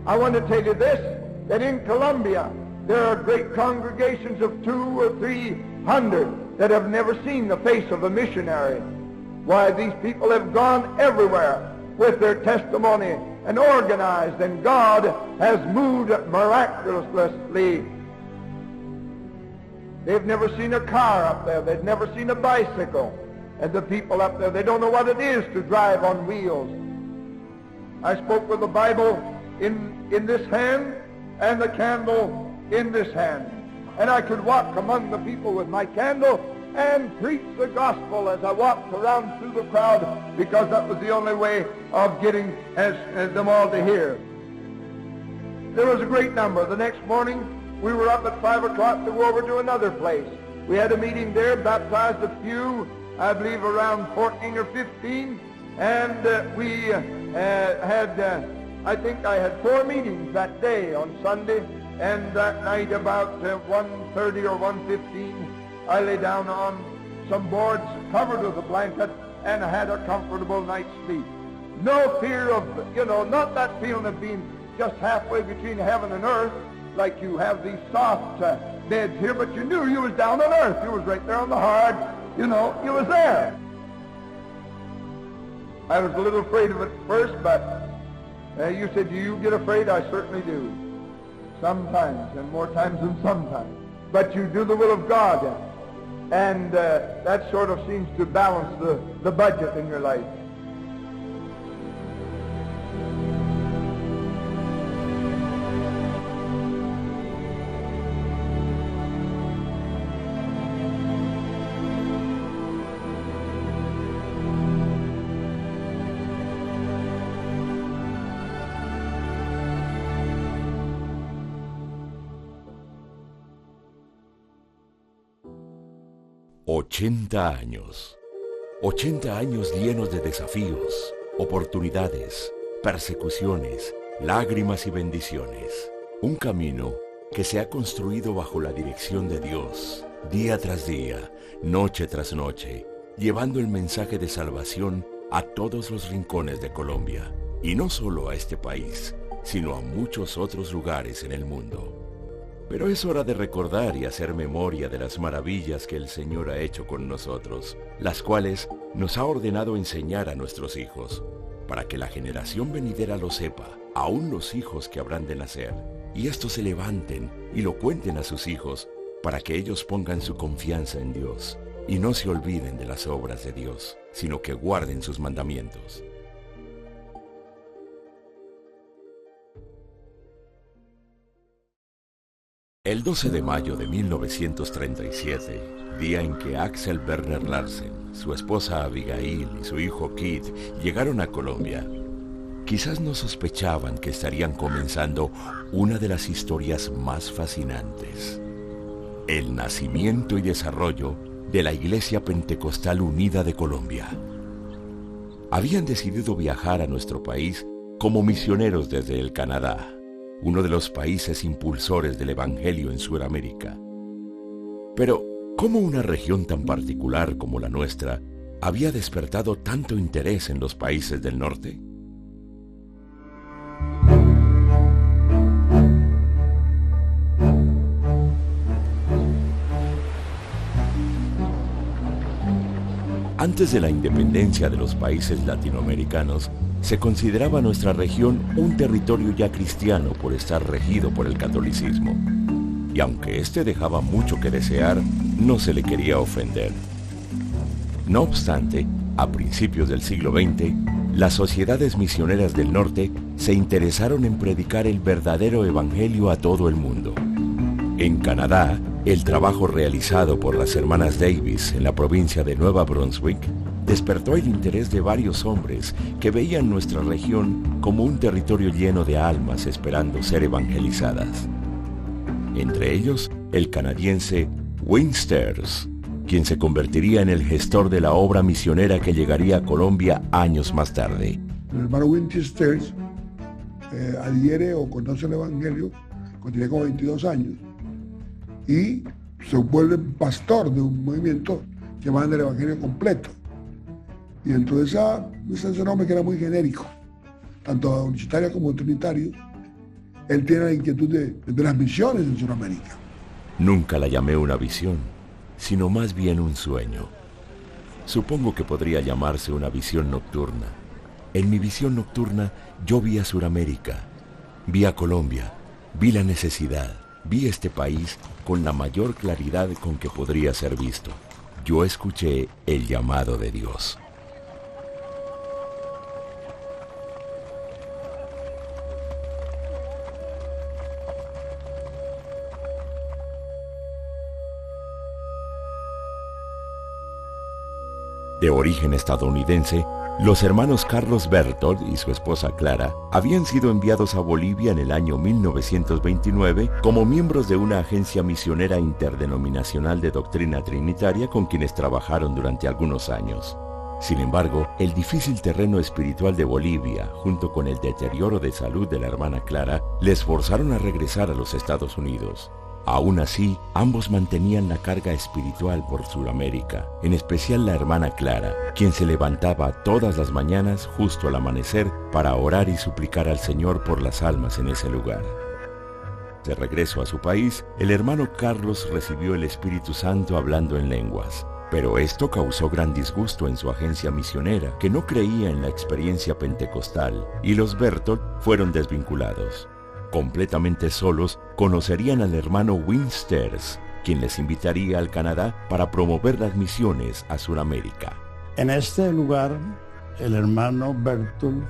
I want to tell you this, that in Colombia, there are great congregations of 200 or 300 that have never seen the face of a missionary. Why, these people have gone everywhere with their testimony and organized, and God has moved miraculously. They've never seen a car up there. They've never seen a bicycle. And the people up there, they don't know what it is to drive on wheels. I spoke with the Bible in this hand and the candle in this hand. And I could walk among the people with my candle and preach the gospel as I walked around through the crowd, because that was the only way of getting as them all to hear. There was a great number. The next morning, we were up at 5 o'clock to go over to another place. We had a meeting there, baptized a few, I believe around 14 or 15, and we had, I think I had 4 meetings that day on Sunday, and that night about 1:30 or 1:15, I lay down on some boards covered with a blanket and had a comfortable night's sleep. No fear of, not that feeling of being just halfway between heaven and earth, like you have these soft beds here, but you knew you was down on earth. You was right there on the hard, you was there. I was a little afraid of it first, but you said, do you get afraid? I certainly do. Sometimes, and more times than sometimes. But you do the will of God, and that sort of seems to balance the budget in your life. ¡80 años! 80 años llenos de desafíos, oportunidades, persecuciones, lágrimas y bendiciones. Un camino que se ha construido bajo la dirección de Dios, día tras día, noche tras noche, llevando el mensaje de salvación a todos los rincones de Colombia. Y no solo a este país, sino a muchos otros lugares en el mundo. Pero es hora de recordar y hacer memoria de las maravillas que el Señor ha hecho con nosotros, las cuales nos ha ordenado enseñar a nuestros hijos, para que la generación venidera lo sepa, aún los hijos que habrán de nacer, y estos se levanten y lo cuenten a sus hijos, para que ellos pongan su confianza en Dios, y no se olviden de las obras de Dios, sino que guarden sus mandamientos. El 12 de mayo de 1937, día en que Axel Werner Larsen, su esposa Abigail y su hijo Kit llegaron a Colombia, quizás no sospechaban que estarían comenzando una de las historias más fascinantes: el nacimiento y desarrollo de la Iglesia Pentecostal Unida de Colombia. Habían decidido viajar a nuestro país como misioneros desde el Canadá, uno de los países impulsores del Evangelio en Sudamérica. Pero, ¿cómo una región tan particular como la nuestra había despertado tanto interés en los países del norte? Antes de la independencia de los países latinoamericanos, se consideraba nuestra región un territorio ya cristiano por estar regido por el catolicismo. Y aunque este dejaba mucho que desear, no se le quería ofender. No obstante, a principios del siglo XX, las sociedades misioneras del norte se interesaron en predicar el verdadero evangelio a todo el mundo. En Canadá, el trabajo realizado por las hermanas Davis en la provincia de Nueva Brunswick despertó el interés de varios hombres que veían nuestra región como un territorio lleno de almas esperando ser evangelizadas. Entre ellos, el canadiense Wayne Stairs, quien se convertiría en el gestor de la obra misionera que llegaría a Colombia años más tarde. El hermano Wayne Stairs adhiere o conoce el evangelio cuando tiene como 22 años y se vuelve pastor de un movimiento llamado el evangelio completo. Y dentro de ese nombre, que era muy genérico, tanto universitario como trinitario, él tiene la inquietud de las misiones en Sudamérica. Nunca la llamé una visión, sino más bien un sueño. Supongo que podría llamarse una visión nocturna. En mi visión nocturna yo vi a Sudamérica, vi a Colombia, vi la necesidad, vi este país con la mayor claridad con que podría ser visto. Yo escuché el llamado de Dios. De origen estadounidense, los hermanos Carlos Berthold y su esposa Clara habían sido enviados a Bolivia en el año 1929 como miembros de una agencia misionera interdenominacional de doctrina trinitaria con quienes trabajaron durante algunos años. Sin embargo, el difícil terreno espiritual de Bolivia, junto con el deterioro de salud de la hermana Clara, les forzaron a regresar a los Estados Unidos. Aún así, ambos mantenían la carga espiritual por Sudamérica, en especial la hermana Clara, quien se levantaba todas las mañanas justo al amanecer para orar y suplicar al Señor por las almas en ese lugar. De regreso a su país, el hermano Carlos recibió el Espíritu Santo hablando en lenguas, pero esto causó gran disgusto en su agencia misionera, que no creía en la experiencia pentecostal, y los Berthold fueron desvinculados. Completamente solos, conocerían al hermano Winsters, quien les invitaría al Canadá para promover las misiones a Sudamérica. En este lugar, el hermano Berthold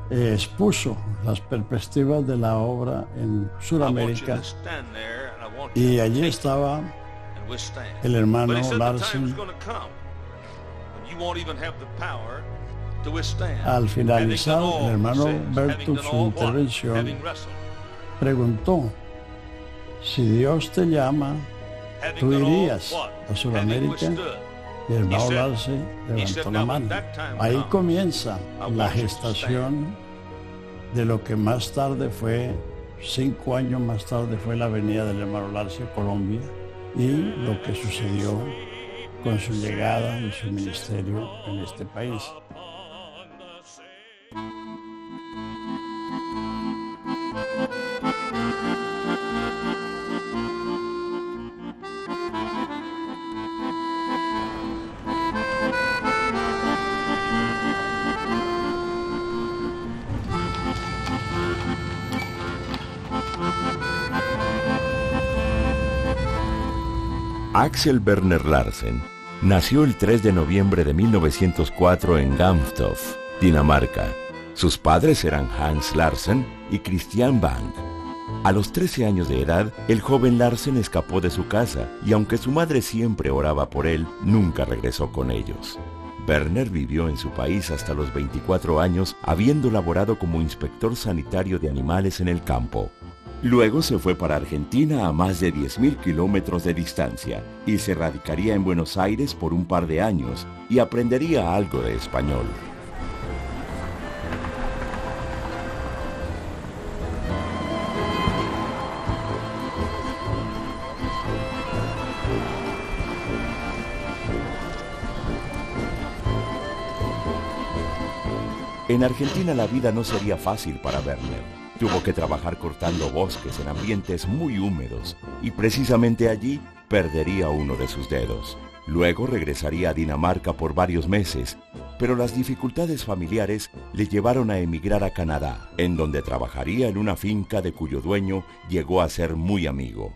expuso las perspectivas de la obra en Sudamérica, y allí estaba el hermano Larsen. Al finalizar, el hermano Berthold su intervención preguntó: si Dios te llama, ¿tú irías a Sudamérica? Y el hermano Larsen levantó la mano. Ahí comienza la gestación de lo que más tarde fue, 5 años más tarde, fue la venida del hermano Larsen a Colombia, y lo que sucedió con su llegada y su ministerio en este país. Axel Werner Larsen nació el 3 de noviembre de 1904 en Gamstorp, Dinamarca. Sus padres eran Hans Larsen y Christian Bang. A los 13 años de edad, el joven Larsen escapó de su casa y aunque su madre siempre oraba por él, nunca regresó con ellos. Werner vivió en su país hasta los 24 años, habiendo laborado como inspector sanitario de animales en el campo. Luego se fue para Argentina a más de 10.000 kilómetros de distancia y se radicaría en Buenos Aires por un par de años y aprendería algo de español. En Argentina la vida no sería fácil para Werner. Tuvo que trabajar cortando bosques en ambientes muy húmedos y precisamente allí perdería uno de sus dedos. Luego regresaría a Dinamarca por varios meses, pero las dificultades familiares le llevaron a emigrar a Canadá, en donde trabajaría en una finca de cuyo dueño llegó a ser muy amigo.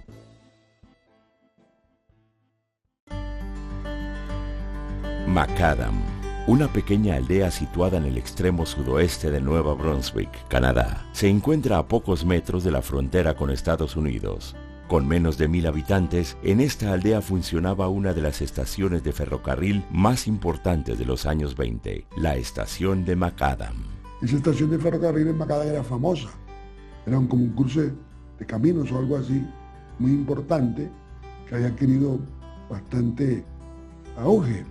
Macadam, una pequeña aldea situada en el extremo sudoeste de Nueva Brunswick, Canadá, se encuentra a pocos metros de la frontera con Estados Unidos. Con menos de 1.000 habitantes, en esta aldea funcionaba una de las estaciones de ferrocarril más importantes de los años 20, la estación de Macadam. Esa estación de ferrocarril en Macadam era famosa. Era como un cruce de caminos o algo así, muy importante, que había adquirido bastante auge.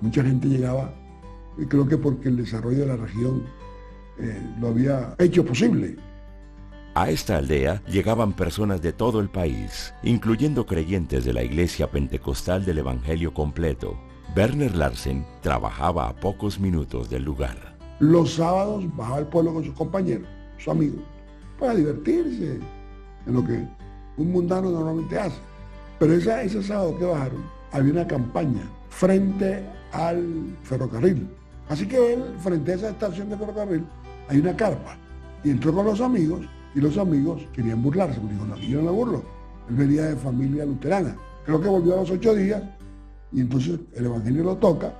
Mucha gente llegaba, y creo que porque el desarrollo de la región lo había hecho posible. A esta aldea llegaban personas de todo el país, incluyendo creyentes de la Iglesia Pentecostal del Evangelio Completo. Werner Larsen trabajaba a pocos minutos del lugar. Los sábados bajaba al pueblo con sus compañeros, sus amigos, para divertirse, en lo que un mundano normalmente hace. Pero ese sábado que bajaron, había una campaña frente al ferrocarril. Así que él, frente a esa estación de ferrocarril, hay una carpa. Y entró con los amigos, y los amigos querían burlarse. Me dijo, no, yo no me burlo. Él venía de familia luterana. Creo que volvió a los 8 días, y entonces el evangelio lo toca,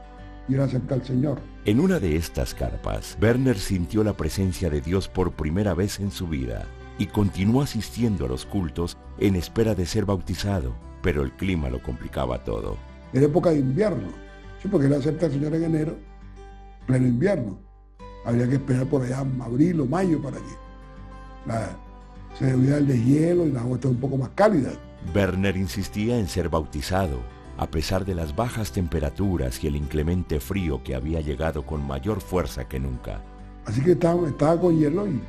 y él acepta al Señor. En una de estas carpas, Werner sintió la presencia de Dios por primera vez en su vida y continuó asistiendo a los cultos en espera de ser bautizado, pero el clima lo complicaba todo. Era época de invierno, sí, porque él acepta al Señor en enero, pleno invierno. Habría que esperar por allá abril o mayo para que se debiera el deshielo y la agua esté un poco más cálida. Werner insistía en ser bautizado, a pesar de las bajas temperaturas y el inclemente frío que había llegado con mayor fuerza que nunca. Así que estaba con hielo y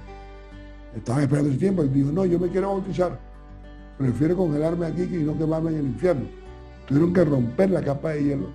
estaban esperando ese tiempo. Y dijo, no, yo me quiero bautizar. Prefiero congelarme aquí que no quemarme en el infierno. Tuvieron que romper la capa de hielo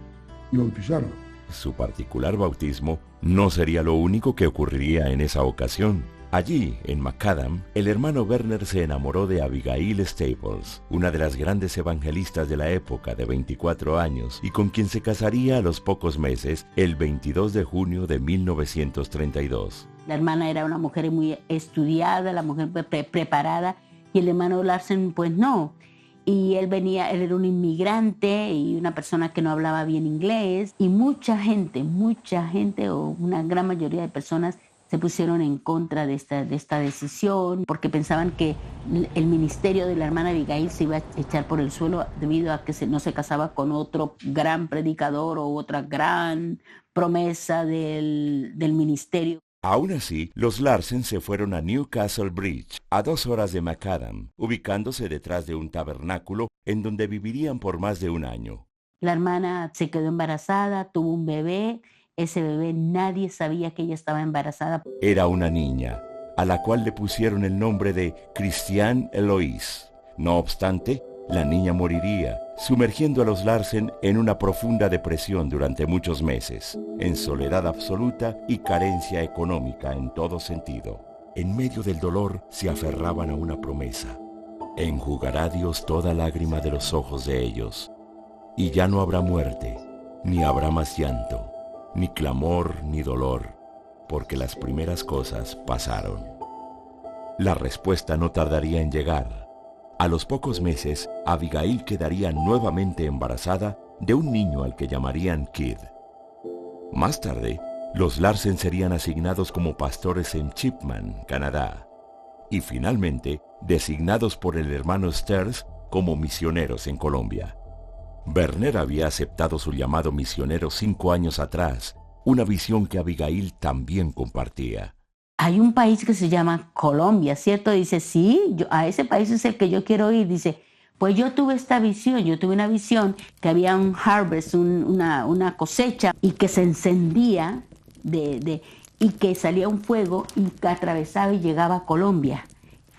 y bautizarlo. Su particular bautismo no sería lo único que ocurriría en esa ocasión. Allí, en Macadam, el hermano Werner se enamoró de Abigail Staples, una de las grandes evangelistas de la época de 24 años, y con quien se casaría a los pocos meses, el 22 de junio de 1932. La hermana era una mujer muy estudiada, la mujer preparada, y el hermano Larsen, pues no. Y él era un inmigrante y una persona que no hablaba bien inglés, y mucha gente, o una gran mayoría de personas, se pusieron en contra de esta decisión porque pensaban que el ministerio de la hermana Abigail se iba a echar por el suelo debido a que no se casaba con otro gran predicador o otra gran promesa del ministerio. Aún así, los Larsen se fueron a Newcastle Bridge, a 2 horas de Macadam, ubicándose detrás de un tabernáculo en donde vivirían por más de un año. La hermana se quedó embarazada, tuvo un bebé. Ese bebé nadie sabía que ella estaba embarazada. Era una niña, a la cual le pusieron el nombre de Christiane Eloise. No obstante, la niña moriría, sumergiendo a los Larsen en una profunda depresión durante muchos meses, en soledad absoluta y carencia económica en todo sentido. En medio del dolor se aferraban a una promesa. Enjugará Dios toda lágrima de los ojos de ellos, y ya no habrá muerte, ni habrá más llanto, ni clamor, ni dolor, porque las primeras cosas pasaron. La respuesta no tardaría en llegar. A los pocos meses, Abigail quedaría nuevamente embarazada de un niño al que llamarían Kid. Más tarde, los Larsen serían asignados como pastores en Chipman, Canadá, y finalmente designados por el hermano Sters como misioneros en Colombia. Werner había aceptado su llamado misionero 5 años atrás, una visión que Abigail también compartía. Hay un país que se llama Colombia, ¿cierto? Dice, sí, a ese país es el que yo quiero ir. Dice, pues yo tuve una visión que había un harvest, una cosecha, y que se encendía y que salía un fuego y que atravesaba y llegaba a Colombia.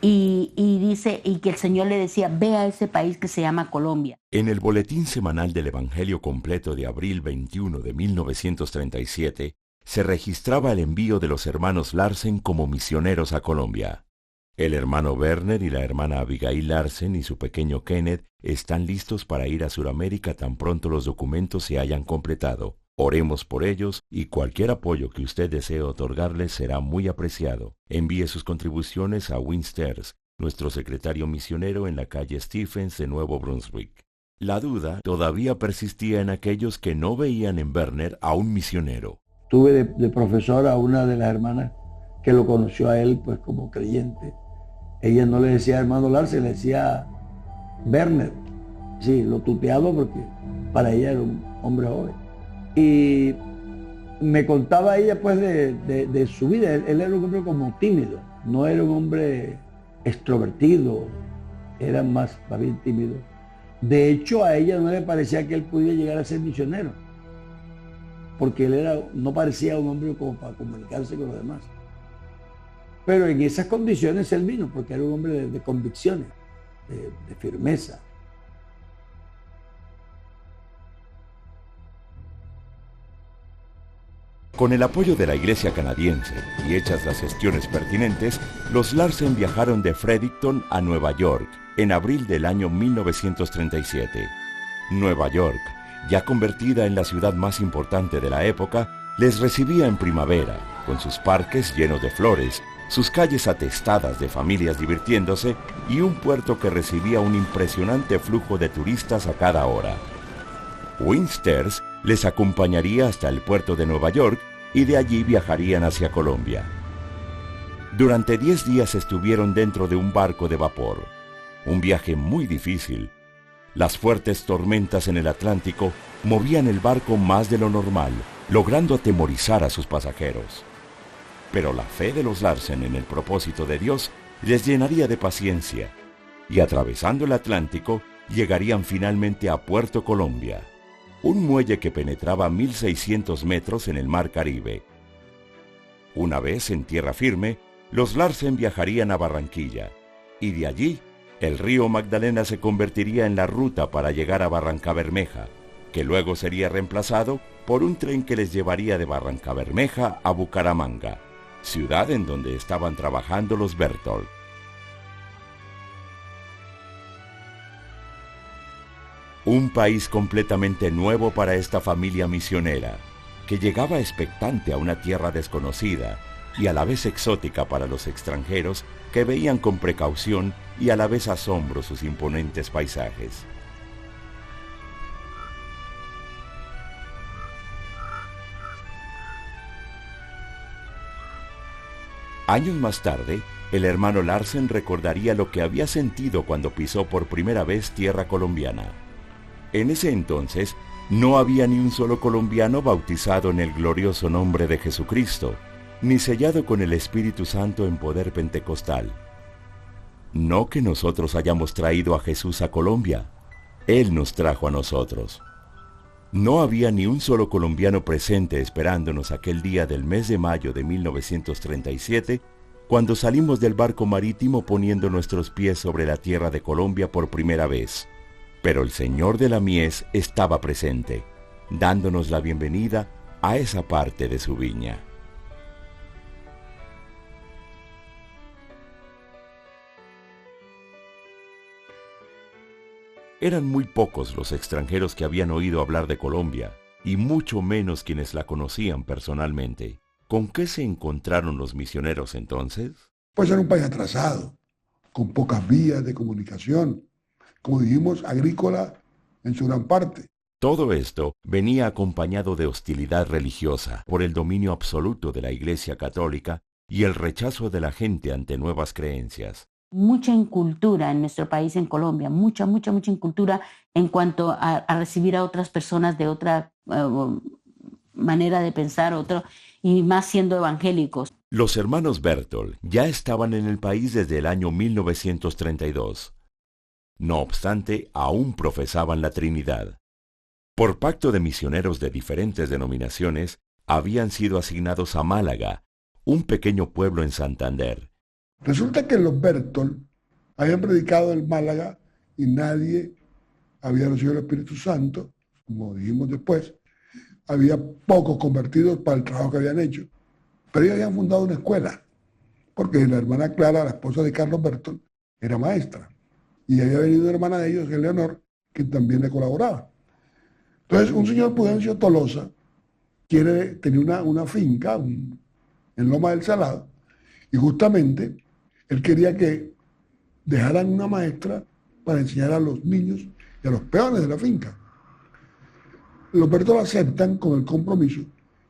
Y dice, y que el Señor le decía, ve a ese país que se llama Colombia. En el Boletín Semanal del Evangelio Completo de abril 21 de 1937, se registraba el envío de los hermanos Larsen como misioneros a Colombia. El hermano Werner y la hermana Abigail Larsen y su pequeño Kenneth están listos para ir a Sudamérica tan pronto los documentos se hayan completado. Oremos por ellos y cualquier apoyo que usted desee otorgarles será muy apreciado. Envíe sus contribuciones a Winsters, nuestro secretario misionero en la calle Stephens de Nuevo Brunswick. La duda todavía persistía en aquellos que no veían en Werner a un misionero. Tuve de profesora a una de las hermanas que lo conoció a él pues como creyente. Ella no le decía hermano Larsen, le decía Werner. Sí, lo tuteaba porque para ella era un hombre joven. Y me contaba ella pues de su vida. Él era un hombre como tímido, no era un hombre extrovertido, era más bien tímido. De hecho, a ella no le parecía que él pudiera llegar a ser misionero, porque él no parecía un hombre como para comunicarse con los demás. Pero en esas condiciones él vino, porque era un hombre de convicciones, de firmeza. Con el apoyo de la iglesia canadiense y hechas las gestiones pertinentes, los Larsen viajaron de Fredericton a Nueva York en abril del año 1937. Nueva York, ya convertida en la ciudad más importante de la época, les recibía en primavera, con sus parques llenos de flores, sus calles atestadas de familias divirtiéndose y un puerto que recibía un impresionante flujo de turistas a cada hora. Wingsters les acompañaría hasta el puerto de Nueva York y de allí viajarían hacia Colombia. Durante 10 días estuvieron dentro de un barco de vapor, un viaje muy difícil. Las fuertes tormentas en el Atlántico movían el barco más de lo normal, logrando atemorizar a sus pasajeros. Pero la fe de los Larsen en el propósito de Dios les llenaría de paciencia, y atravesando el Atlántico, llegarían finalmente a Puerto Colombia, un muelle que penetraba 1.600 metros en el mar Caribe. Una vez en tierra firme, los Larsen viajarían a Barranquilla, y de allí, el río Magdalena se convertiría en la ruta para llegar a Barrancabermeja, que luego sería reemplazado por un tren que les llevaría de Barrancabermeja a Bucaramanga, ciudad en donde estaban trabajando los Berthold. Un país completamente nuevo para esta familia misionera, que llegaba expectante a una tierra desconocida y a la vez exótica para los extranjeros que veían con precaución y a la vez asombro sus imponentes paisajes. Años más tarde, el hermano Larsen recordaría lo que había sentido cuando pisó por primera vez tierra colombiana. En ese entonces, no había ni un solo colombiano bautizado en el glorioso nombre de Jesucristo, ni sellado con el Espíritu Santo en poder pentecostal. No que nosotros hayamos traído a Jesús a Colombia, Él nos trajo a nosotros. No había ni un solo colombiano presente esperándonos aquel día del mes de mayo de 1937, cuando salimos del barco marítimo poniendo nuestros pies sobre la tierra de Colombia por primera vez. Pero el Señor de la mies estaba presente, dándonos la bienvenida a esa parte de su viña. Eran muy pocos los extranjeros que habían oído hablar de Colombia, y mucho menos quienes la conocían personalmente. ¿Con qué se encontraron los misioneros entonces? Pues era un país atrasado, con pocas vías de comunicación, como dijimos, agrícola en su gran parte. Todo esto venía acompañado de hostilidad religiosa por el dominio absoluto de la Iglesia Católica y el rechazo de la gente ante nuevas creencias. Mucha incultura en nuestro país, en Colombia, mucha incultura en cuanto a recibir a otras personas de otra manera de pensar, y más siendo evangélicos. Los hermanos Berthold ya estaban en el país desde el año 1932. No obstante, aún profesaban la Trinidad. Por pacto de misioneros de diferentes denominaciones, habían sido asignados a Málaga, un pequeño pueblo en Santander. Resulta que los Berthold habían predicado en Málaga y nadie había recibido el Espíritu Santo, como dijimos después. Había pocos convertidos para el trabajo que habían hecho. Pero ellos habían fundado una escuela, porque la hermana Clara, la esposa de Carlos Berthold, era maestra. Y había venido una hermana de ellos, Eleonor, que también le colaboraba. Entonces, un señor Prudencio Tolosa tenía una finca en Loma del Salado, y justamente él quería que dejaran una maestra para enseñar a los niños y a los peones de la finca. Los Berthold aceptan con el compromiso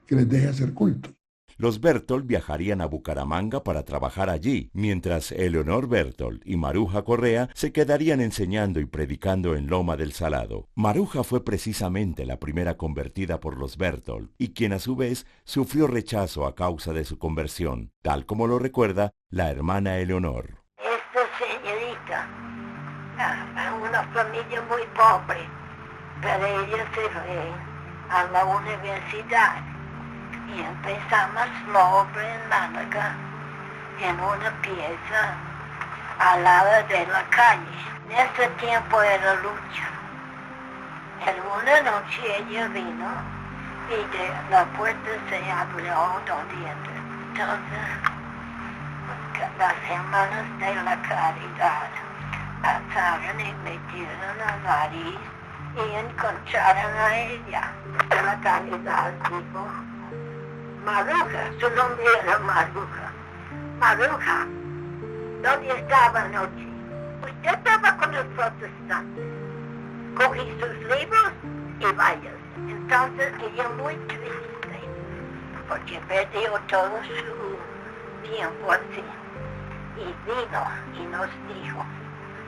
que les deje hacer culto. Los Berthold viajarían a Bucaramanga para trabajar allí, mientras Eleonor Berthold y Maruja Correa se quedarían enseñando y predicando en Loma del Salado. Maruja fue precisamente la primera convertida por los Berthold, y quien a su vez sufrió rechazo a causa de su conversión, tal como lo recuerda la hermana Eleonor. Esta señorita, una familia muy pobre, pero ella se fue a la universidad. Y empezamos la obra en Málaga, en una pieza al lado de la calle. En ese tiempo era lucha. En una noche ella vino y la puerta se abrió donde entra. Entonces, las hermanas de la caridad pasaron y metieron la nariz y encontraron a ella. De la caridad dijo, Maruja, su nombre era Maruja. Maruja, ¿dónde estaba anoche? Usted estaba con los protestantes. Cogí sus libros y vayas. Entonces ella muy triste, porque perdió todo su tiempo así. Y vino y nos dijo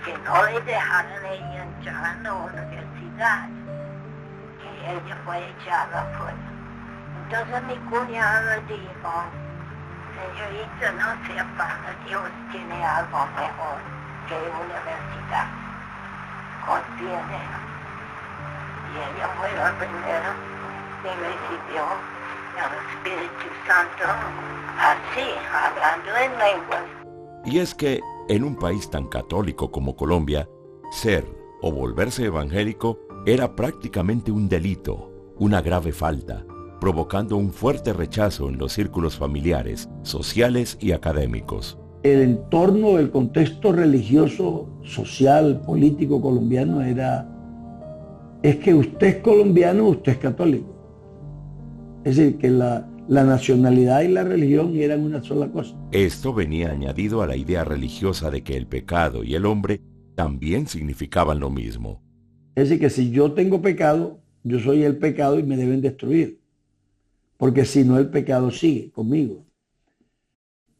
que no le dejaron ella entrar en la universidad, que ella fue echada afuera. Entonces mi cuñada dijo, señorita, no se afana, Dios tiene algo mejor que universidad. Confía en él. Y ella fue la primera que recibió el Espíritu Santo así, hablando en lenguas. Y es que, en un país tan católico como Colombia, ser o volverse evangélico era prácticamente un delito, una grave falta, provocando un fuerte rechazo en los círculos familiares, sociales y académicos. El entorno, el contexto religioso, social, político colombiano es que usted es colombiano, usted es católico. Es decir, que la nacionalidad y la religión eran una sola cosa. Esto venía añadido a la idea religiosa de que el pecado y el hombre también significaban lo mismo. Es decir, que si yo tengo pecado, yo soy el pecado y me deben destruir. Porque si no, el pecado sigue conmigo.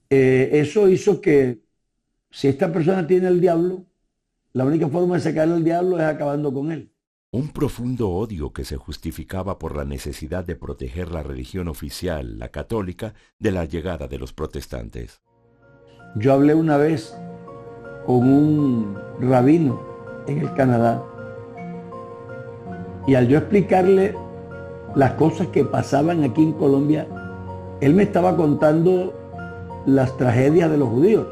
Eso hizo que si esta persona tiene el diablo, la única forma de sacarle al diablo es acabando con él. Un profundo odio que se justificaba por la necesidad de proteger la religión oficial, la católica, de la llegada de los protestantes. Yo hablé una vez con un rabino en el Canadá y al yo explicarle las cosas que pasaban aquí en Colombia, él me estaba contando las tragedias de los judíos.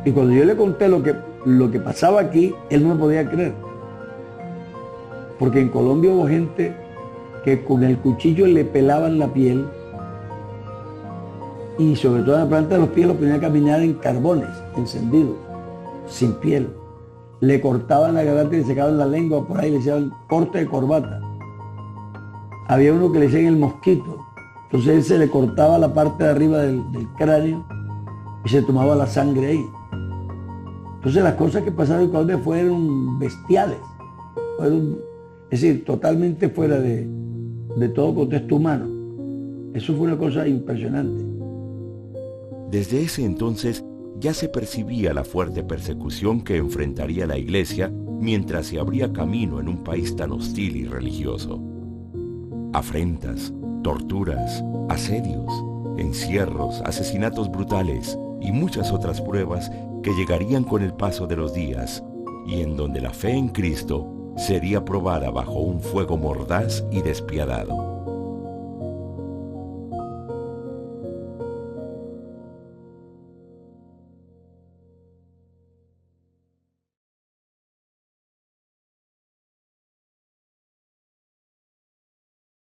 Y cuando yo le conté lo que pasaba aquí, él no me podía creer. Porque en Colombia hubo gente que con el cuchillo le pelaban la piel y sobre todo en la planta de los pies lo ponían a caminar en carbones encendidos, sin piel. Le cortaban la garganta y le secaban la lengua por ahí, le hacían corte de corbata. Había uno que le decían el mosquito. Entonces él se le cortaba la parte de arriba del cráneo y se tomaba la sangre ahí. Entonces las cosas que pasaron en Colombia fueron bestiales. Es decir, totalmente fuera de todo contexto humano. Eso fue una cosa impresionante. Desde ese entonces ya se percibía la fuerte persecución que enfrentaría la Iglesia mientras se abría camino en un país tan hostil y religioso. Afrentas, torturas, asedios, encierros, asesinatos brutales y muchas otras pruebas que llegarían con el paso de los días y en donde la fe en Cristo sería probada bajo un fuego mordaz y despiadado.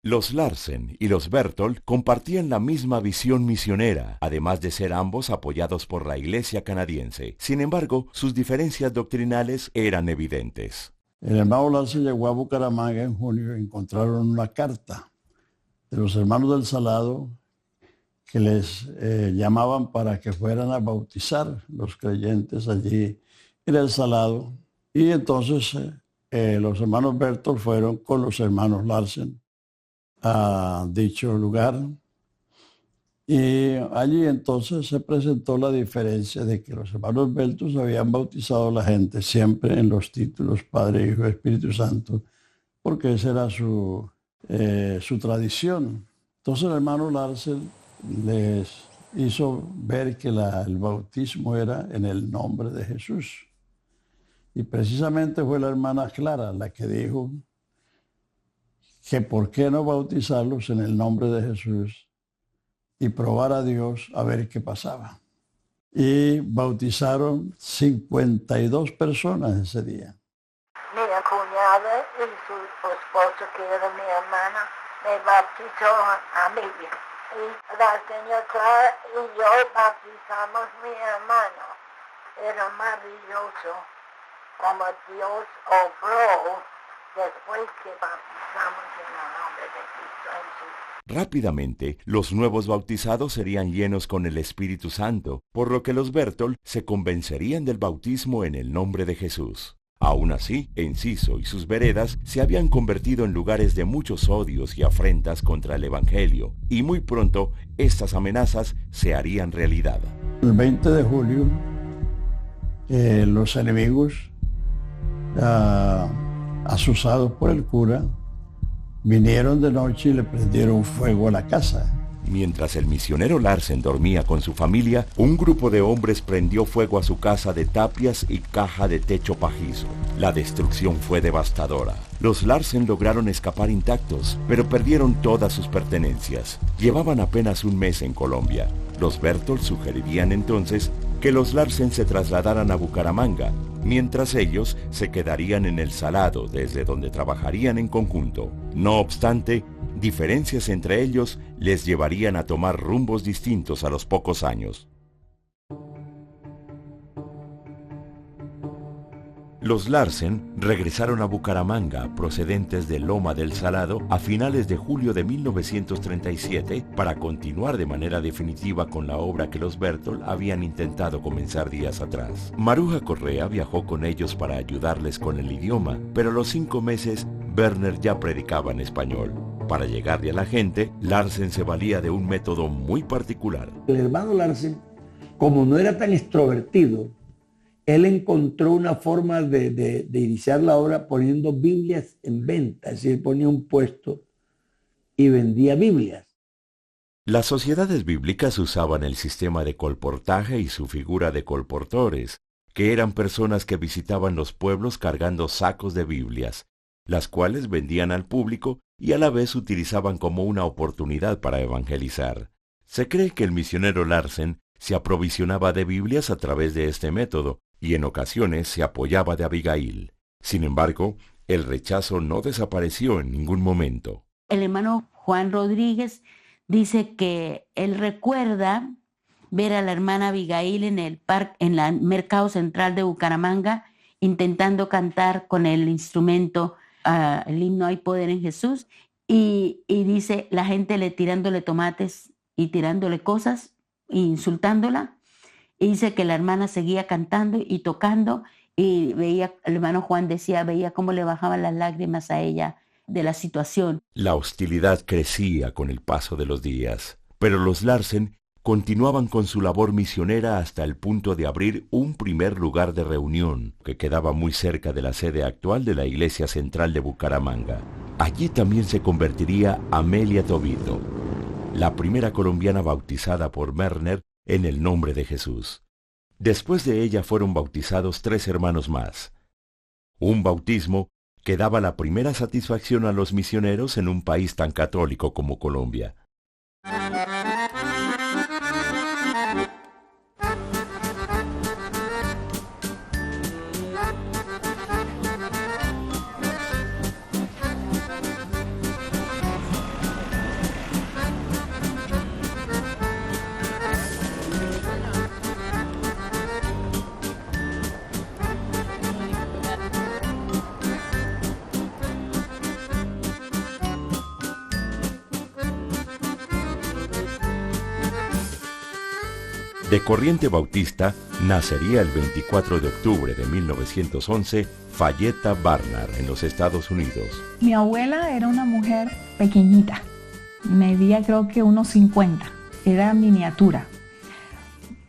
Los Larsen y los Berthold compartían la misma visión misionera, además de ser ambos apoyados por la Iglesia canadiense. Sin embargo, sus diferencias doctrinales eran evidentes. El hermano Larsen llegó a Bucaramanga en junio y encontraron una carta de los hermanos del Salado que les llamaban para que fueran a bautizar los creyentes allí en el Salado. Y entonces los hermanos Berthold fueron con los hermanos Larsen a dicho lugar. Y allí entonces se presentó la diferencia de que los hermanos Berthold habían bautizado a la gente siempre en los títulos Padre, Hijo y Espíritu Santo, porque esa era su tradición. Entonces el hermano Larsen les hizo ver que el bautismo era en el nombre de Jesús. Y precisamente fue la hermana Clara la que dijo que por qué no bautizarlos en el nombre de Jesús y probar a Dios a ver qué pasaba. Y bautizaron 52 personas ese día. Mi cuñada y su esposo, que era mi hermana, me bautizó a mí. Y la señora Clara y yo bautizamos a mi hermano. Era maravilloso como Dios obró después que bautizamos en el nombre de Cristo Jesús. Rápidamente, los nuevos bautizados serían llenos con el Espíritu Santo, por lo que los Berthold se convencerían del bautismo en el nombre de Jesús. Aún así, Enciso y sus veredas se habían convertido en lugares de muchos odios y afrentas contra el Evangelio, y muy pronto estas amenazas se harían realidad. El 20 de julio, los enemigos, asusados por el cura, vinieron de noche y le prendieron fuego a la casa. Mientras el misionero Larsen dormía con su familia, un grupo de hombres prendió fuego a su casa de tapias y caja de techo pajizo. La destrucción fue devastadora. Los Larsen lograron escapar intactos, pero perdieron todas sus pertenencias. Llevaban apenas un mes en Colombia. Los Berthold sugerirían entonces que los Larsen se trasladaran a Bucaramanga, mientras ellos se quedarían en El Salado, desde donde trabajarían en conjunto. No obstante, diferencias entre ellos les llevarían a tomar rumbos distintos a los pocos años. Los Larsen regresaron a Bucaramanga, procedentes de Loma del Salado, a finales de julio de 1937, para continuar de manera definitiva con la obra que los Berthold habían intentado comenzar días atrás. Maruja Correa viajó con ellos para ayudarles con el idioma, pero a los 5 meses, Werner ya predicaba en español. Para llegarle a la gente, Larsen se valía de un método muy particular. El hermano Larsen, como no era tan extrovertido, él encontró una forma de iniciar la obra poniendo Biblias en venta, es decir, ponía un puesto y vendía Biblias. Las sociedades bíblicas usaban el sistema de colportaje y su figura de colportores, que eran personas que visitaban los pueblos cargando sacos de Biblias, las cuales vendían al público y a la vez utilizaban como una oportunidad para evangelizar. Se cree que el misionero Larsen se aprovisionaba de Biblias a través de este método, y en ocasiones se apoyaba de Abigail. Sin embargo, el rechazo no desapareció en ningún momento. El hermano Juan Rodríguez dice que él recuerda ver a la hermana Abigail en el mercado central de Bucaramanga intentando cantar con el instrumento el himno Hay Poder en Jesús, y dice la gente tirándole tomates y tirándole cosas e insultándola. Y dice que la hermana seguía cantando y tocando, y veía, el hermano Juan decía, veía cómo le bajaban las lágrimas a ella de la situación. La hostilidad crecía con el paso de los días, pero los Larsen continuaban con su labor misionera hasta el punto de abrir un primer lugar de reunión que quedaba muy cerca de la sede actual de la Iglesia Central de Bucaramanga. Allí también se convertiría Amelia Tobito, la primera colombiana bautizada por Werner en el nombre de Jesús. Después de ella fueron bautizados 3 hermanos más. Un bautismo que daba la primera satisfacción a los misioneros en un país tan católico como Colombia. De corriente bautista nacería el 24 de octubre de 1911 Fayetta Barnard en los Estados Unidos. Mi abuela era una mujer pequeñita, medía creo que unos 50, era miniatura.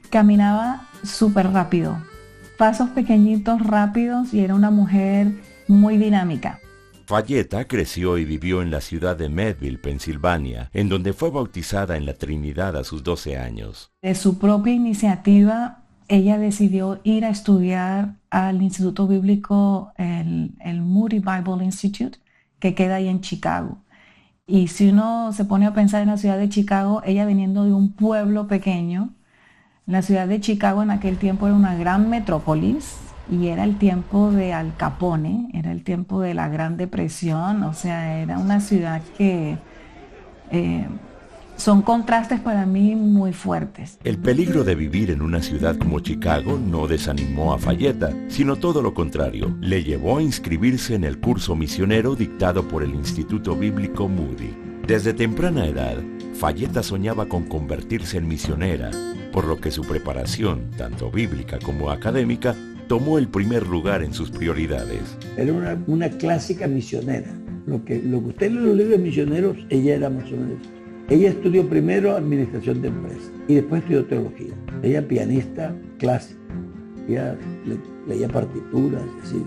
Caminaba súper rápido, pasos pequeñitos, rápidos, y era una mujer muy dinámica. Fayetta creció y vivió en la ciudad de Meadville, Pensilvania, en donde fue bautizada en la Trinidad a sus 12 años. De su propia iniciativa, ella decidió ir a estudiar al Instituto Bíblico, el Moody Bible Institute, que queda ahí en Chicago. Y si uno se pone a pensar en la ciudad de Chicago, ella viniendo de un pueblo pequeño, la ciudad de Chicago en aquel tiempo era una gran metrópolis, y era el tiempo de Al Capone, era el tiempo de la Gran Depresión, o sea, era una ciudad que Son contrastes para mí muy fuertes. El peligro de vivir en una ciudad como Chicago no desanimó a Falleta, sino todo lo contrario. Le llevó a inscribirse en el curso misionero dictado por el Instituto Bíblico Moody. Desde temprana edad, Falleta soñaba con convertirse en misionera, por lo que su preparación, tanto bíblica como académica, tomó el primer lugar en sus prioridades. Era una clásica misionera. Lo que usted lee en los libros misioneros, ella era más o menos. Ella estudió primero administración de empresas y después estudió teología. Ella pianista clásica. Ella leía partituras, así,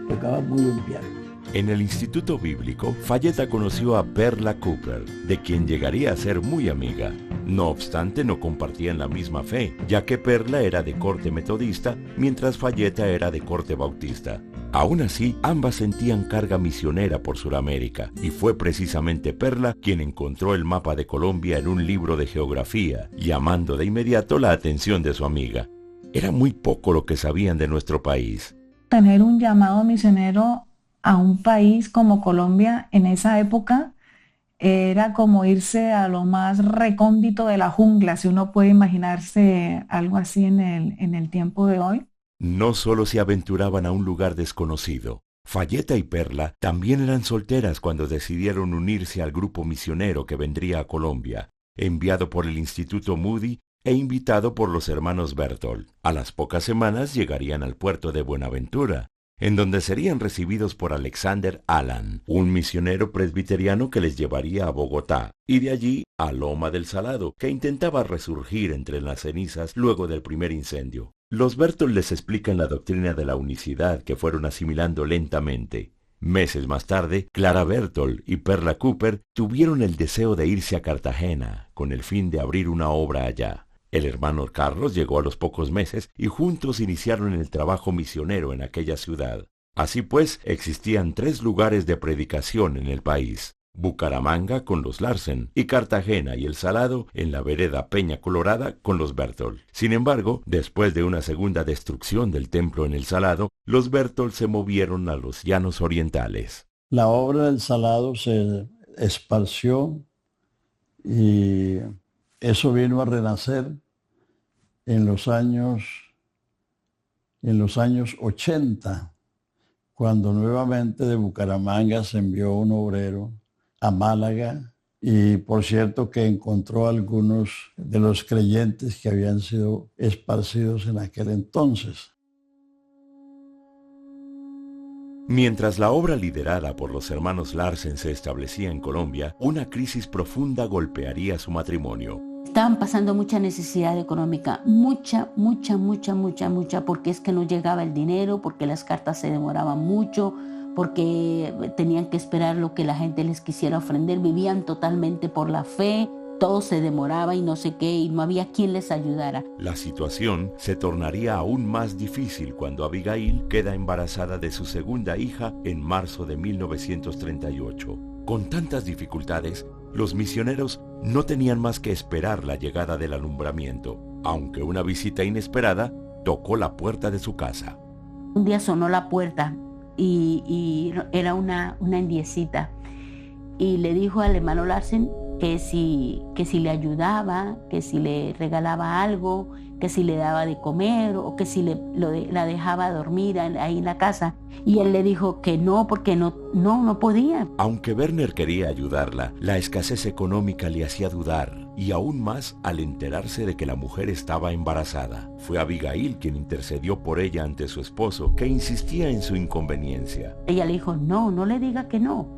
tocaba muy buen piano. En el Instituto Bíblico, Falleta conoció a Perla Cooper, de quien llegaría a ser muy amiga. No obstante, no compartían la misma fe, ya que Perla era de corte metodista, mientras Falleta era de corte bautista. Aún así, ambas sentían carga misionera por Sudamérica, y fue precisamente Perla quien encontró el mapa de Colombia en un libro de geografía, llamando de inmediato la atención de su amiga. Era muy poco lo que sabían de nuestro país. Tener un llamado misionero a un país como Colombia en esa época era como irse a lo más recóndito de la jungla, si uno puede imaginarse algo así en el tiempo de hoy. No solo se aventuraban a un lugar desconocido. Falleta y Perla también eran solteras cuando decidieron unirse al grupo misionero que vendría a Colombia, enviado por el Instituto Moody e invitado por los hermanos Berthold. A las pocas semanas llegarían al puerto de Buenaventura, en donde serían recibidos por Alexander Allan, un misionero presbiteriano que les llevaría a Bogotá, y de allí a Loma del Salado, que intentaba resurgir entre las cenizas luego del primer incendio. Los Berthold les explican la doctrina de la unicidad que fueron asimilando lentamente. Meses más tarde, Clara Berthold y Perla Cooper tuvieron el deseo de irse a Cartagena, con el fin de abrir una obra allá. El hermano Carlos llegó a los pocos meses y juntos iniciaron el trabajo misionero en aquella ciudad. Así pues, existían 3 lugares de predicación en el país: Bucaramanga con los Larsen y Cartagena y El Salado en la vereda Peña Colorada con los Berthold. Sin embargo, después de una segunda destrucción del templo en El Salado, los Berthold se movieron a los llanos orientales. La obra del Salado se esparció y eso vino a renacer en los años 80, cuando nuevamente de Bucaramanga se envió un obrero a Málaga, y por cierto que encontró algunos de los creyentes que habían sido esparcidos en aquel entonces. Mientras la obra liderada por los hermanos Larsen se establecía en Colombia, una crisis profunda golpearía su matrimonio. Estaban pasando mucha necesidad económica, mucha, porque es que no llegaba el dinero, porque las cartas se demoraban mucho, porque tenían que esperar lo que la gente les quisiera ofrender, vivían totalmente por la fe, todo se demoraba y no sé qué, y no había quien les ayudara. La situación se tornaría aún más difícil cuando Abigail queda embarazada de su segunda hija en marzo de 1938. Con tantas dificultades, los misioneros no tenían más que esperar la llegada del alumbramiento, aunque una visita inesperada tocó la puerta de su casa. Un día sonó la puerta y era una indiecita, y le dijo al hermano Larsen que si le ayudaba, que si le regalaba algo, que si le daba de comer o que si la dejaba dormir ahí en la casa. Y él le dijo que no, porque no podía. Aunque Werner quería ayudarla, la escasez económica le hacía dudar, y aún más al enterarse de que la mujer estaba embarazada. Fue Abigail quien intercedió por ella ante su esposo, que insistía en su inconveniencia. Ella le dijo, no le diga que no.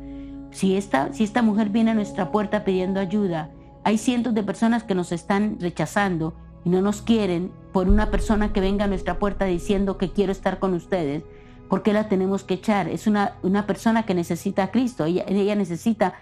Si esta mujer viene a nuestra puerta pidiendo ayuda, hay cientos de personas que nos están rechazando y no nos quieren por una persona que venga a nuestra puerta diciendo que quiero estar con ustedes. ¿Por qué la tenemos que echar? Es una persona que necesita a Cristo, ella necesita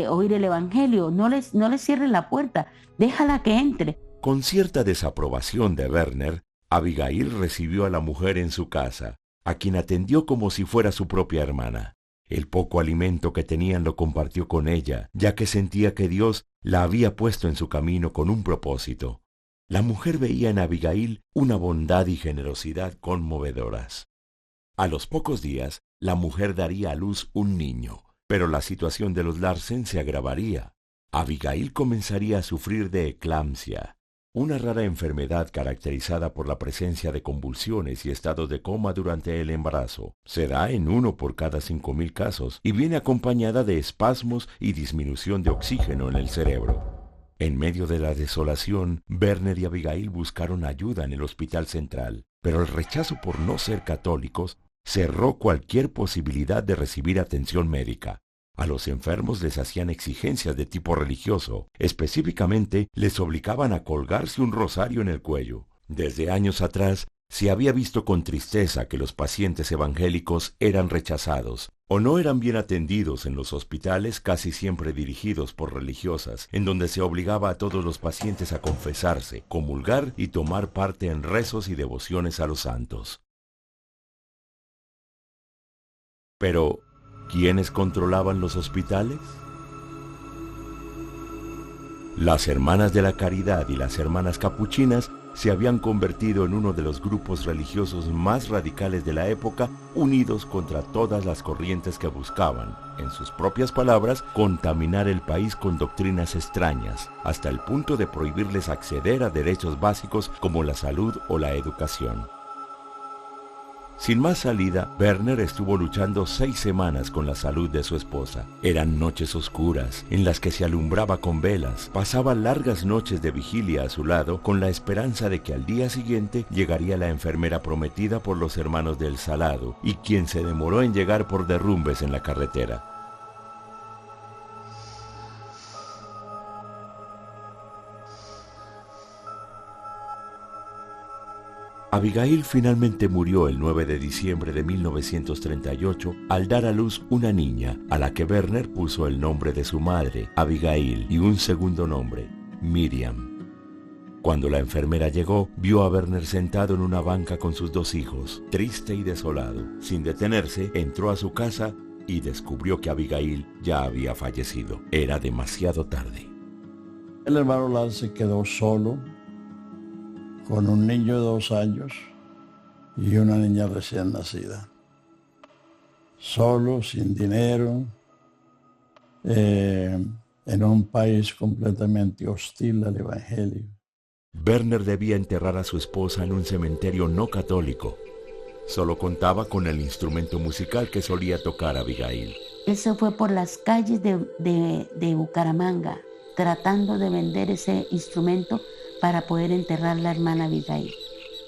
oír el Evangelio. No le cierre la puerta, déjala que entre. Con cierta desaprobación de Werner, Abigail recibió a la mujer en su casa, a quien atendió como si fuera su propia hermana. El poco alimento que tenían lo compartió con ella, ya que sentía que Dios la había puesto en su camino con un propósito. La mujer veía en Abigail una bondad y generosidad conmovedoras. A los pocos días, la mujer daría a luz un niño, pero la situación de los Larsen se agravaría. Abigail comenzaría a sufrir de eclampsia, una rara enfermedad caracterizada por la presencia de convulsiones y estados de coma durante el embarazo. Se da en 1 por cada 5,000 casos y viene acompañada de espasmos y disminución de oxígeno en el cerebro. En medio de la desolación, Werner y Abigail buscaron ayuda en el hospital central, pero el rechazo por no ser católicos cerró cualquier posibilidad de recibir atención médica. A los enfermos les hacían exigencias de tipo religioso, específicamente les obligaban a colgarse un rosario en el cuello. Desde años atrás, se había visto con tristeza que los pacientes evangélicos eran rechazados o no eran bien atendidos en los hospitales casi siempre dirigidos por religiosas, en donde se obligaba a todos los pacientes a confesarse, comulgar y tomar parte en rezos y devociones a los santos. Pero, ¿quiénes controlaban los hospitales? Las Hermanas de la Caridad y las Hermanas Capuchinas se habían convertido en uno de los grupos religiosos más radicales de la época, unidos contra todas las corrientes que buscaban, en sus propias palabras, contaminar el país con doctrinas extrañas, hasta el punto de prohibirles acceder a derechos básicos como la salud o la educación. Sin más salida, Werner estuvo luchando 6 semanas con la salud de su esposa. Eran noches oscuras, en las que se alumbraba con velas. Pasaba largas noches de vigilia a su lado, con la esperanza de que al día siguiente llegaría la enfermera prometida por los hermanos del Salado, y quien se demoró en llegar por derrumbes en la carretera. Abigail finalmente murió el 9 de diciembre de 1938 al dar a luz una niña, a la que Werner puso el nombre de su madre, Abigail, y un segundo nombre, Miriam. Cuando la enfermera llegó, vio a Werner sentado en una banca con sus 2 hijos, triste y desolado. Sin detenerse, entró a su casa y descubrió que Abigail ya había fallecido. Era demasiado tarde. El hermano Lars se quedó solo, con un niño de 2 años y una niña recién nacida. Solo, sin dinero, en un país completamente hostil al Evangelio. Werner debía enterrar a su esposa en un cementerio no católico. Solo contaba con el instrumento musical que solía tocar Abigail. Él se fue por las calles de Bucaramanga, tratando de vender ese instrumento para poder enterrar a la hermana Abigail.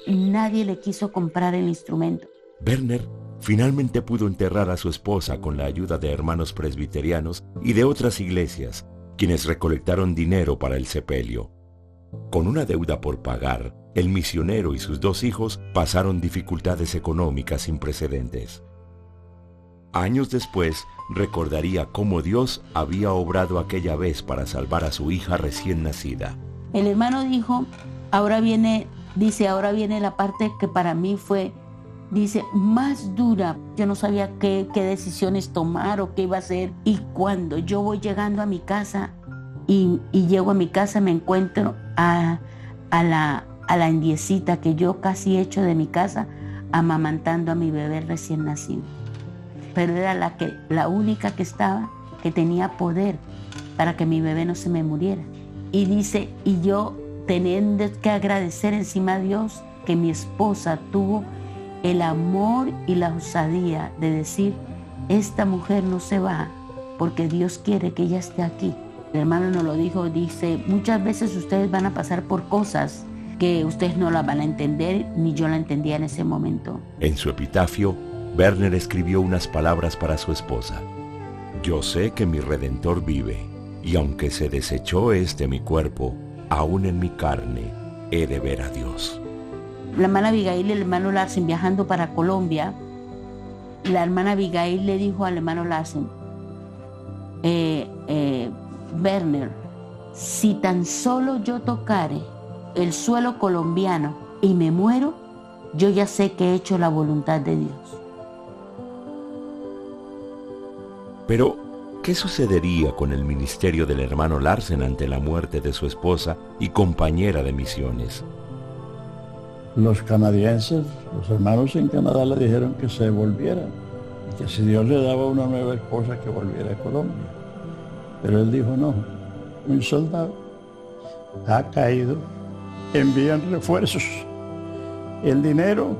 Nadie le quiso comprar el instrumento. Werner finalmente pudo enterrar a su esposa con la ayuda de hermanos presbiterianos y de otras iglesias, quienes recolectaron dinero para el sepelio. Con una deuda por pagar, el misionero y sus 2 hijos pasaron dificultades económicas sin precedentes. Años después, recordaría cómo Dios había obrado aquella vez para salvar a su hija recién nacida. El hermano dijo, ahora viene la parte que para mí fue, más dura. Yo no sabía qué decisiones tomar o qué iba a hacer. Y cuando yo voy llegando a mi casa y llego a mi casa, me encuentro a la indiecita que yo casi echo de mi casa, amamantando a mi bebé recién nacido. Pero era la única que estaba, que tenía poder para que mi bebé no se me muriera. Y dice, y yo teniendo que agradecer encima a Dios que mi esposa tuvo el amor y la osadía de decir, esta mujer no se va porque Dios quiere que ella esté aquí. El hermano nos lo dijo, dice, muchas veces ustedes van a pasar por cosas que ustedes no las van a entender, ni yo la entendía en ese momento. En su epitafio, Werner escribió unas palabras para su esposa. Yo sé que mi Redentor vive. Y aunque se desechó mi cuerpo, aún en mi carne he de ver a Dios. La hermana Abigail y el hermano Larsen viajando para Colombia, la hermana Abigail le dijo al hermano Larsen, Werner, si tan solo yo tocare el suelo colombiano y me muero, yo ya sé que he hecho la voluntad de Dios. Pero, ¿qué sucedería con el ministerio del hermano Larsen ante la muerte de su esposa y compañera de misiones? Los canadienses, los hermanos en Canadá le dijeron que se volviera, y que si Dios le daba una nueva esposa que volviera a Colombia. Pero él dijo no, un soldado, ha caído, envían refuerzos. El dinero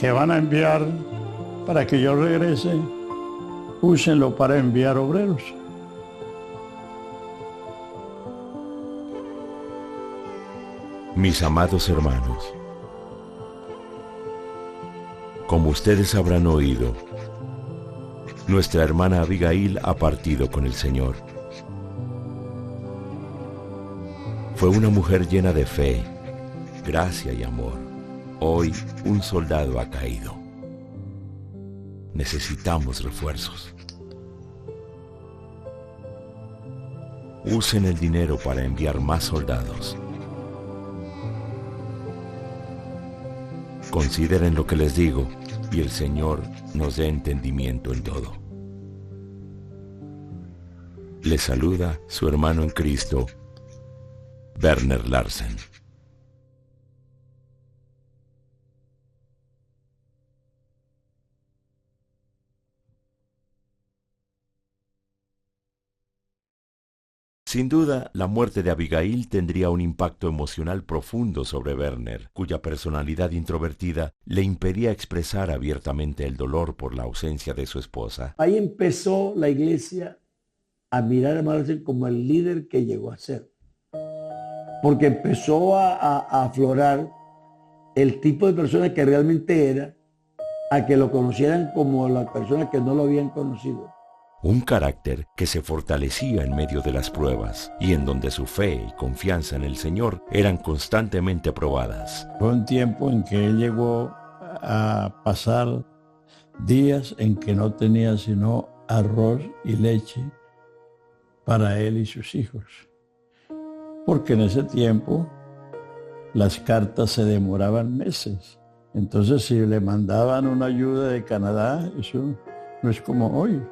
que van a enviar para que yo regrese, úsenlo para enviar obreros. Mis amados hermanos, como ustedes habrán oído, nuestra hermana Abigail ha partido con el Señor. Fue una mujer llena de fe, gracia y amor. Hoy un soldado ha caído. Necesitamos refuerzos. Usen el dinero para enviar más soldados. Consideren lo que les digo y el Señor nos dé entendimiento en todo. Les saluda su hermano en Cristo, Werner Larsen. Sin duda, la muerte de Abigail tendría un impacto emocional profundo sobre Werner, cuya personalidad introvertida le impedía expresar abiertamente el dolor por la ausencia de su esposa. Ahí empezó la iglesia a mirar a Larsen como el líder que llegó a ser. Porque empezó a aflorar el tipo de persona que realmente era, a que lo conocieran como las personas que no lo habían conocido. Un carácter que se fortalecía en medio de las pruebas y en donde su fe y confianza en el Señor eran constantemente probadas. Fue un tiempo en que él llegó a pasar días en que no tenía sino arroz y leche para él y sus hijos. Porque en ese tiempo las cartas se demoraban meses. Entonces si le mandaban una ayuda de Canadá, eso no es como hoy,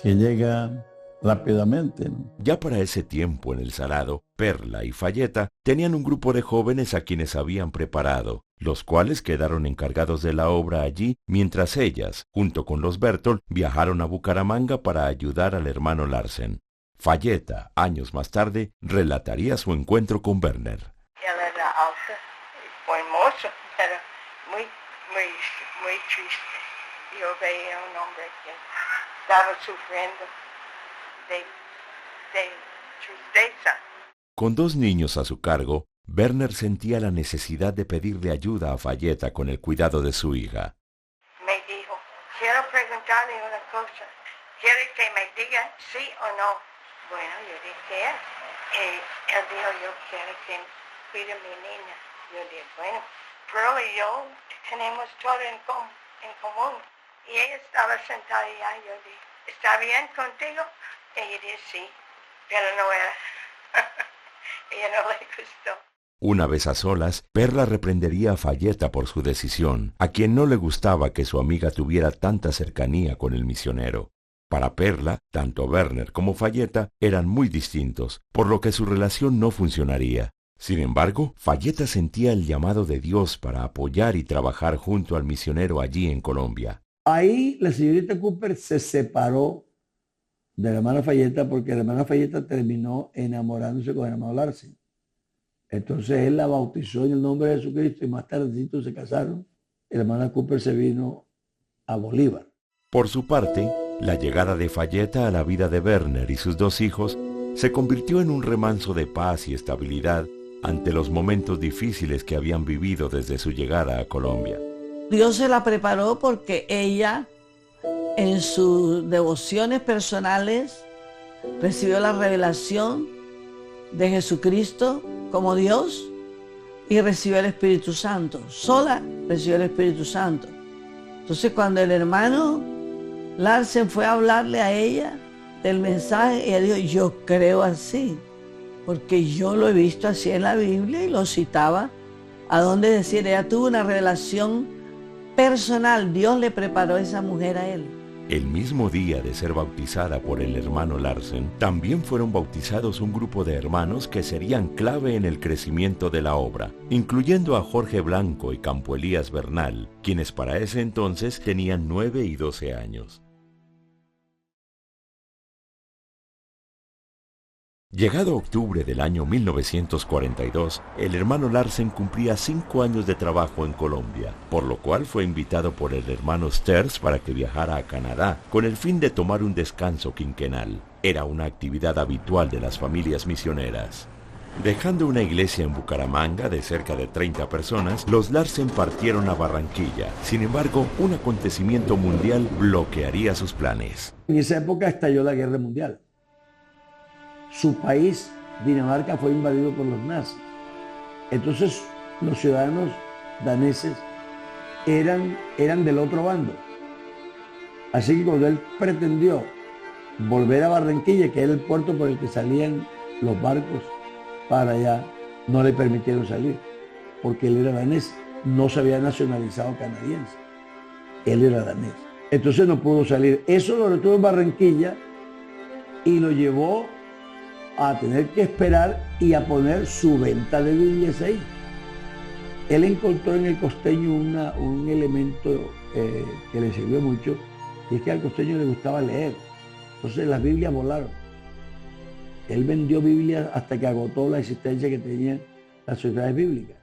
que llega rápidamente, ¿no? Ya para ese tiempo en el Salado, Perla y Fayeta tenían un grupo de jóvenes a quienes habían preparado, los cuales quedaron encargados de la obra allí, mientras ellas, junto con los Berthold, viajaron a Bucaramanga para ayudar al hermano Larsen. Fayeta, años más tarde, relataría su encuentro con Werner. Él era alto, hermoso, pero muy triste. Yo veía a un hombre que estaba sufriendo de tristeza. Con 2 niños a su cargo, Werner sentía la necesidad de pedirle ayuda a Fayeta con el cuidado de su hija. Me dijo, quiero preguntarle una cosa. ¿Quiere que me diga sí o no? Bueno, yo dije, él dijo, yo quiero que cuide a mi niña. Yo dije, bueno, Pearl y yo tenemos todo en común. Y ella estaba sentada allá, yo dije, ¿está bien contigo? Ella dijo, sí, pero no era. Ella no le gustó. Una vez a solas, Perla reprendería a Fayeta por su decisión, a quien no le gustaba que su amiga tuviera tanta cercanía con el misionero. Para Perla, tanto Werner como Fayeta eran muy distintos, por lo que su relación no funcionaría. Sin embargo, Fayeta sentía el llamado de Dios para apoyar y trabajar junto al misionero allí en Colombia. Ahí la señorita Cooper se separó de la hermana Fayeta porque la hermana Fayeta terminó enamorándose con el hermano Larsen. Entonces él la bautizó en el nombre de Jesucristo y más tardecito se casaron. La hermana Cooper se vino a Bolívar. Por su parte, la llegada de Fayeta a la vida de Werner y sus 2 hijos se convirtió en un remanso de paz y estabilidad ante los momentos difíciles que habían vivido desde su llegada a Colombia. Dios se la preparó porque ella, en sus devociones personales, recibió la revelación de Jesucristo como Dios y recibió el Espíritu Santo. Sola recibió el Espíritu Santo. Entonces cuando el hermano Larsen fue a hablarle a ella del mensaje, ella dijo, yo creo así, porque yo lo he visto así en la Biblia, y lo citaba, a donde decir, ella tuvo una revelación personal, Dios le preparó a esa mujer a él. El mismo día de ser bautizada por el hermano Larsen, también fueron bautizados un grupo de hermanos que serían clave en el crecimiento de la obra, incluyendo a Jorge Blanco y Campo Elías Bernal, quienes para ese entonces tenían 9 y 12 años. Llegado octubre del año 1942, el hermano Larsen cumplía 5 años de trabajo en Colombia, por lo cual fue invitado por el hermano Sters para que viajara a Canadá, con el fin de tomar un descanso quinquenal. Era una actividad habitual de las familias misioneras. Dejando una iglesia en Bucaramanga de cerca de 30 personas, los Larsen partieron a Barranquilla. Sin embargo, un acontecimiento mundial bloquearía sus planes. En esa época estalló la Guerra Mundial. Su país, Dinamarca, fue invadido por los nazis. Entonces, los ciudadanos daneses eran del otro bando. Así que cuando él pretendió volver a Barranquilla, que era el puerto por el que salían los barcos para allá, no le permitieron salir, porque él era danés, no se había nacionalizado canadiense, él era danés. Entonces no pudo salir. Eso lo retuvo en Barranquilla y lo llevó a tener que esperar y a poner su venta de Biblias ahí. Él encontró en el costeño un elemento que le sirvió mucho, y es que al costeño le gustaba leer. Entonces las Biblias volaron. Él vendió Biblias hasta que agotó la existencia que tenían las sociedades bíblicas.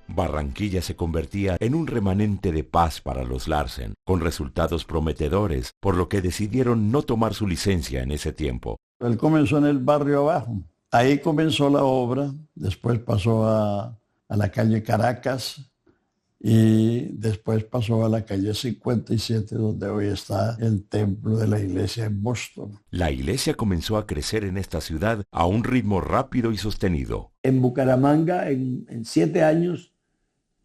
Barranquilla se convertía en un remanente de paz para los Larsen, con resultados prometedores, por lo que decidieron no tomar su licencia en ese tiempo. Él comenzó en el barrio abajo. Ahí comenzó la obra, después pasó a la calle Caracas y después pasó a la calle 57, donde hoy está el templo de la iglesia en Boston. La iglesia comenzó a crecer en esta ciudad a un ritmo rápido y sostenido. En Bucaramanga, en 7 años,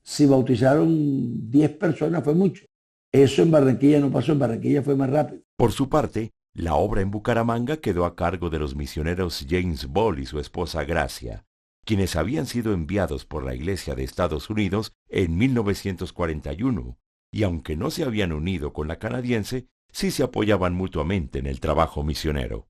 si bautizaron 10 personas, fue mucho. Eso en Barranquilla no pasó, en Barranquilla fue más rápido. Por su parte, la obra en Bucaramanga quedó a cargo de los misioneros James Ball y su esposa Gracia, quienes habían sido enviados por la Iglesia de Estados Unidos en 1941, y aunque no se habían unido con la canadiense, sí se apoyaban mutuamente en el trabajo misionero.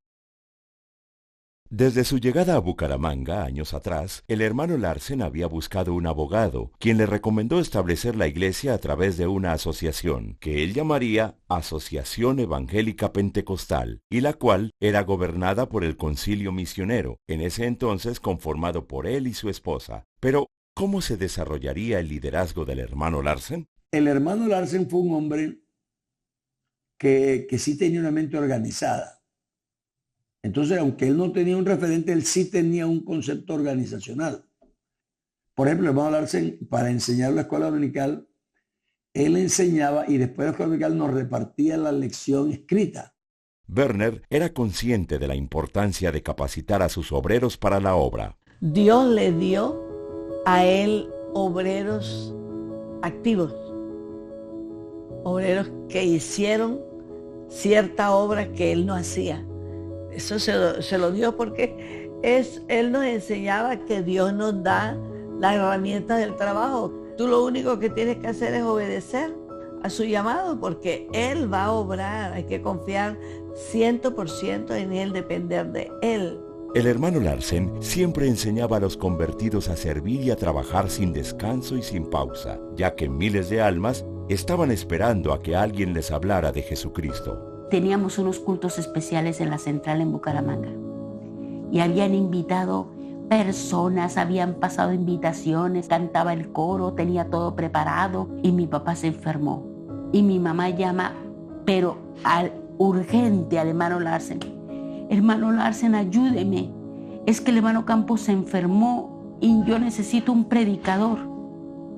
Desde su llegada a Bucaramanga, años atrás, el hermano Larsen había buscado un abogado, quien le recomendó establecer la iglesia a través de una asociación, que él llamaría Asociación Evangélica Pentecostal, y la cual era gobernada por el Concilio Misionero, en ese entonces conformado por él y su esposa. Pero, ¿cómo se desarrollaría el liderazgo del hermano Larsen? El hermano Larsen fue un hombre que sí tenía una mente organizada. Entonces, aunque él no tenía un referente, él sí tenía un concepto organizacional. Por ejemplo, el hermano Larsen, para enseñar la escuela dominical, él enseñaba y después de la escuela dominical nos repartía la lección escrita. Werner era consciente de la importancia de capacitar a sus obreros para la obra. Dios le dio a él obreros activos, obreros que hicieron cierta obra que él no hacía. Eso se lo dio porque él nos enseñaba que Dios nos da las herramientas del trabajo. Tú lo único que tienes que hacer es obedecer a su llamado, porque Él va a obrar. Hay que confiar 100% en Él, depender de Él. El hermano Larsen siempre enseñaba a los convertidos a servir y a trabajar sin descanso y sin pausa, ya que miles de almas estaban esperando a que alguien les hablara de Jesucristo. Teníamos unos cultos especiales en la central en Bucaramanga y habían invitado personas, habían pasado invitaciones, cantaba el coro, tenía todo preparado y mi papá se enfermó. Y mi mamá llama, pero urgente al hermano Larsen. Hermano Larsen, ayúdeme. Es que el hermano Campos se enfermó y yo necesito un predicador.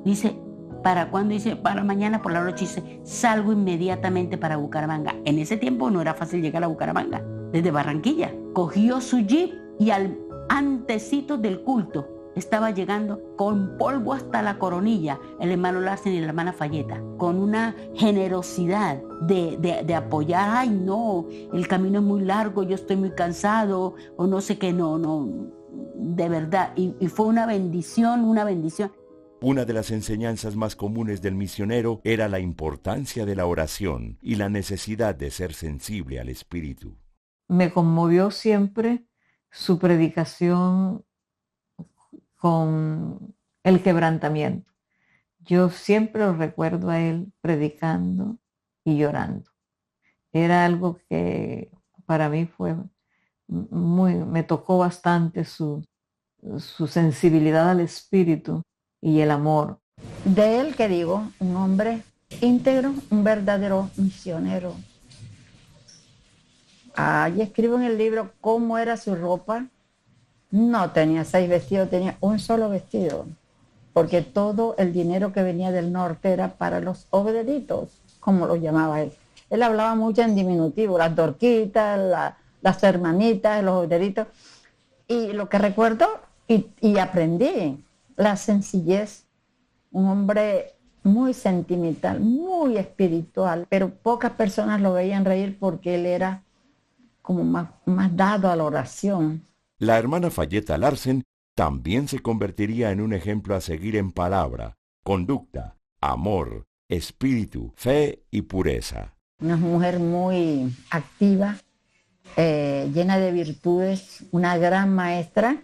Dice, ¿para cuándo? Dice, para mañana por la noche. Dice, salgo inmediatamente para Bucaramanga. En ese tiempo no era fácil llegar a Bucaramanga, desde Barranquilla. Cogió su jeep y al antecito del culto estaba llegando con polvo hasta la coronilla el hermano Larsen y la hermana Falleta, con una generosidad de apoyar. Ay, no, el camino es muy largo, yo estoy muy cansado, o no sé qué, no, de verdad. Y fue una bendición, una bendición. Una de las enseñanzas más comunes del misionero era la importancia de la oración y la necesidad de ser sensible al Espíritu. Me conmovió siempre su predicación con el quebrantamiento. Yo siempre lo recuerdo a él predicando y llorando. Era algo que para mí fue me tocó bastante su sensibilidad al espíritu y el amor. De él, que digo, un hombre íntegro, un verdadero misionero. Ahí escribo en el libro cómo era su ropa. No tenía 6 vestidos, tenía un solo vestido, porque todo el dinero que venía del norte era para los obderitos, como lo llamaba él. Él hablaba mucho en diminutivo, las dorquitas, las hermanitas, los obderitos. Y lo que recuerdo y aprendí, la sencillez, un hombre muy sentimental, muy espiritual, pero pocas personas lo veían reír porque él era como más dado a la oración. La hermana Fayetta Larsen también se convertiría en un ejemplo a seguir en palabra, conducta, amor, espíritu, fe y pureza. Una mujer muy activa, llena de virtudes, una gran maestra.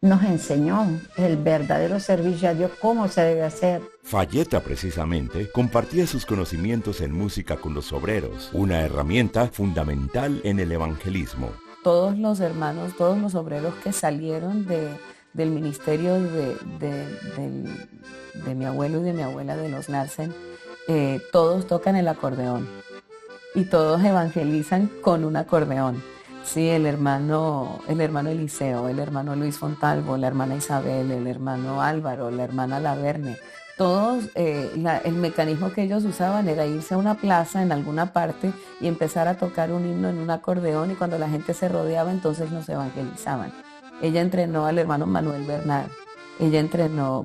Nos enseñó el verdadero servicio a Dios, cómo se debe hacer. Fayetta, precisamente, compartía sus conocimientos en música con los obreros, una herramienta fundamental en el evangelismo. Todos los hermanos, todos los obreros que salieron del ministerio de mi abuelo y de mi abuela, de los Larsen, todos tocan el acordeón y todos evangelizan con un acordeón. Sí, el hermano Eliseo, el hermano Luis Fontalvo, la hermana Isabel, el hermano Álvaro, la hermana Laverne, todos, el mecanismo que ellos usaban era irse a una plaza en alguna parte y empezar a tocar un himno en un acordeón, y cuando la gente se rodeaba, entonces nos evangelizaban. Ella entrenó al hermano Manuel Bernal, ella entrenó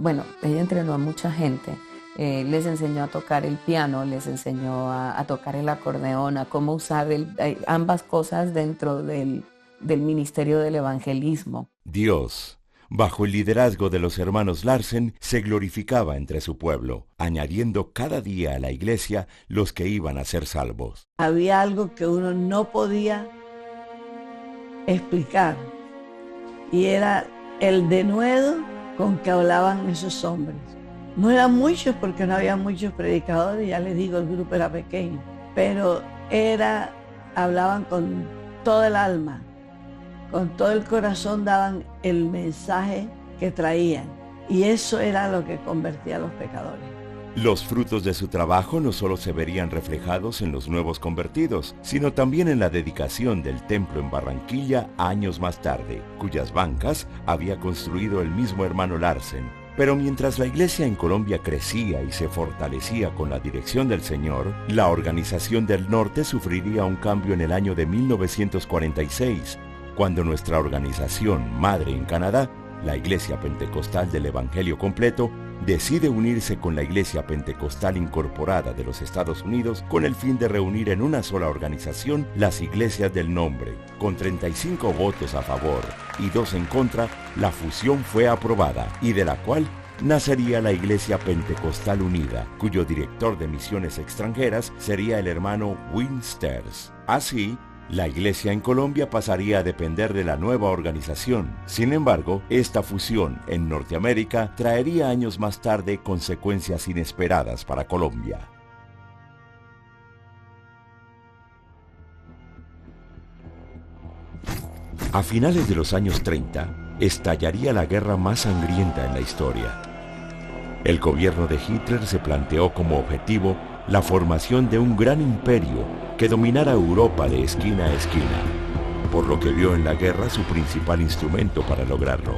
a mucha gente. Les enseñó a tocar el piano, les enseñó a tocar el acordeón, a cómo usar ambas cosas dentro del ministerio del evangelismo. Dios, bajo el liderazgo de los hermanos Larsen, se glorificaba entre su pueblo, añadiendo cada día a la iglesia los que iban a ser salvos. Había algo que uno no podía explicar, y era el denuedo con que hablaban esos hombres. No eran muchos porque no había muchos predicadores, ya les digo, el grupo era pequeño, pero hablaban con todo el alma, con todo el corazón, daban el mensaje que traían, y eso era lo que convertía a los pecadores. Los frutos de su trabajo no solo se verían reflejados en los nuevos convertidos, sino también en la dedicación del templo en Barranquilla años más tarde, cuyas bancas había construido el mismo hermano Larsen. Pero mientras la iglesia en Colombia crecía y se fortalecía con la dirección del Señor, la organización del norte sufriría un cambio en el año de 1946, cuando nuestra organización madre en Canadá, la Iglesia Pentecostal del Evangelio Completo, decide unirse con la Iglesia Pentecostal Incorporada de los Estados Unidos con el fin de reunir en una sola organización las iglesias del nombre. Con 35 votos a favor y 2 en contra, la fusión fue aprobada, y de la cual nacería la Iglesia Pentecostal Unida, cuyo director de misiones extranjeras sería el hermano Win Sters. Así, la iglesia en Colombia pasaría a depender de la nueva organización. Sin embargo, esta fusión en Norteamérica traería años más tarde consecuencias inesperadas para Colombia. A finales de los años 30, estallaría la guerra más sangrienta en la historia. El gobierno de Hitler se planteó como objetivo la formación de un gran imperio que dominara Europa de esquina a esquina, por lo que vio en la guerra su principal instrumento para lograrlo.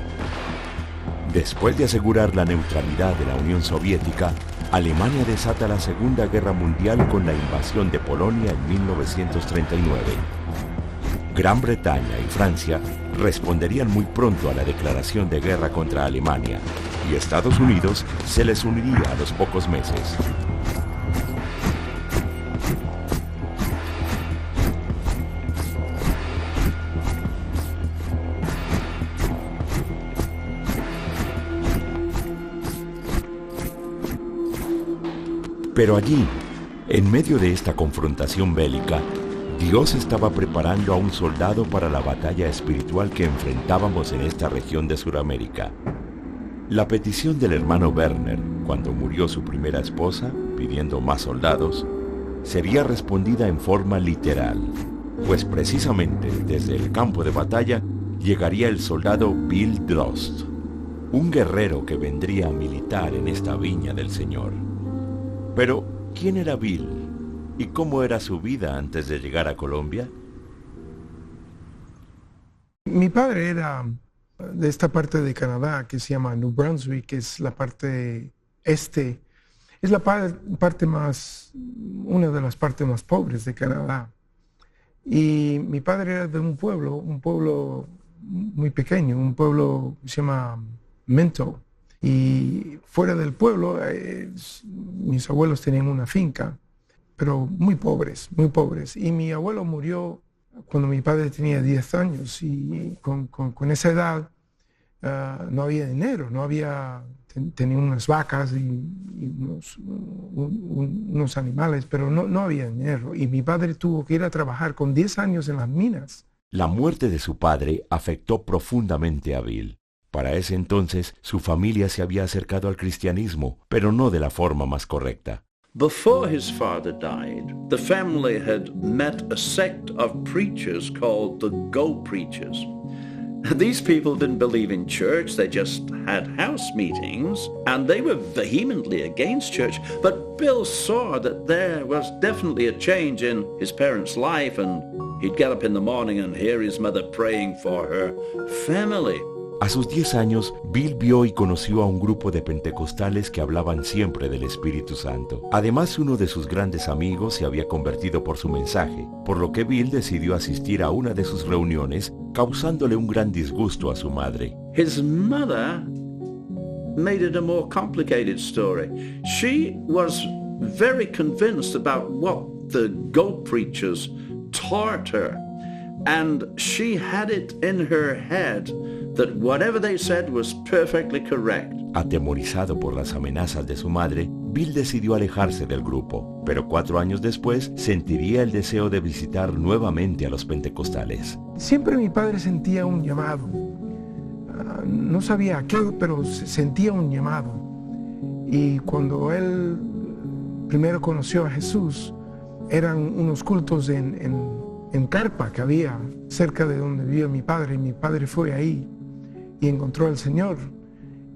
Después de asegurar la neutralidad de la Unión Soviética, Alemania desata la Segunda Guerra Mundial con la invasión de Polonia en 1939. Gran Bretaña y Francia responderían muy pronto a la declaración de guerra contra Alemania, y Estados Unidos se les uniría a los pocos meses. Pero allí, en medio de esta confrontación bélica, Dios estaba preparando a un soldado para la batalla espiritual que enfrentábamos en esta región de Sudamérica. La petición del hermano Werner, cuando murió su primera esposa, pidiendo más soldados, sería respondida en forma literal. pues precisamente desde el campo de batalla llegaría el soldado Bill Drost, un guerrero que vendría a militar en esta viña del Señor. Pero, ¿quién era Bill? ¿Y cómo era su vida antes de llegar a Colombia? Mi padre era de esta parte de Canadá que se llama New Brunswick, que es la parte este, es la parte más, una de las partes más pobres de Canadá. Y mi padre era de un pueblo muy pequeño, un pueblo que se llama Minto. Y fuera del pueblo, mis abuelos tenían una finca, pero muy pobres, muy pobres. Y mi abuelo murió cuando mi padre tenía 10 años y con esa edad no había dinero, tenía unas vacas y unos animales, pero no había dinero. Y mi padre tuvo que ir a trabajar con 10 años en las minas. La muerte de su padre afectó profundamente a Bill. Para ese entonces, su familia se había acercado al cristianismo, pero no de la forma más correcta. Before his father died, the family had met a sect of preachers called the Go Preachers. These people didn't believe in church, they just had house meetings, and they were vehemently against church. But Bill saw that there was definitely a change in his parents' life, and he'd get up in the morning and hear his mother praying for her family. A sus 10 años, Bill vio y conoció a un grupo de pentecostales que hablaban siempre del Espíritu Santo. Además, uno de sus grandes amigos se había convertido por su mensaje, por lo que Bill decidió asistir a una de sus reuniones, causándole un gran disgusto a su madre. His mother made it a more complicated story. She was very convinced about what the Go Preachers taught her, and she had it in her head that whatever they said was perfectly correct. Atemorizado por las amenazas de su madre, Bill decidió alejarse del grupo, pero 4 años después sentiría el deseo de visitar nuevamente a los pentecostales. Siempre mi padre sentía un llamado. No sabía a qué, pero sentía un llamado. Y cuando él primero conoció a Jesús, eran unos cultos en carpa que había cerca de donde vivía mi padre. Y mi padre fue ahí y encontró al Señor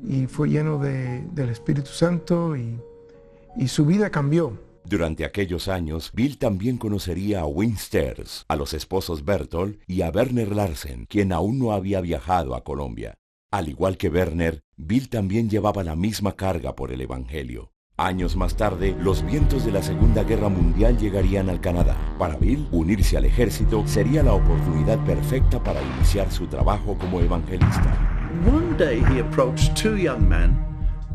y fue lleno del Espíritu Santo y su vida cambió. Durante aquellos años, Bill también conocería a Win Sters, a los esposos Berthold y a Werner Larsen, quien aún no había viajado a Colombia. Al igual que Werner, Bill también llevaba la misma carga por el Evangelio. Años más tarde, los vientos de la Segunda Guerra Mundial llegarían al Canadá. Para Bill, unirse al ejército sería la oportunidad perfecta para iniciar su trabajo como evangelista. One day he approached 2 young men,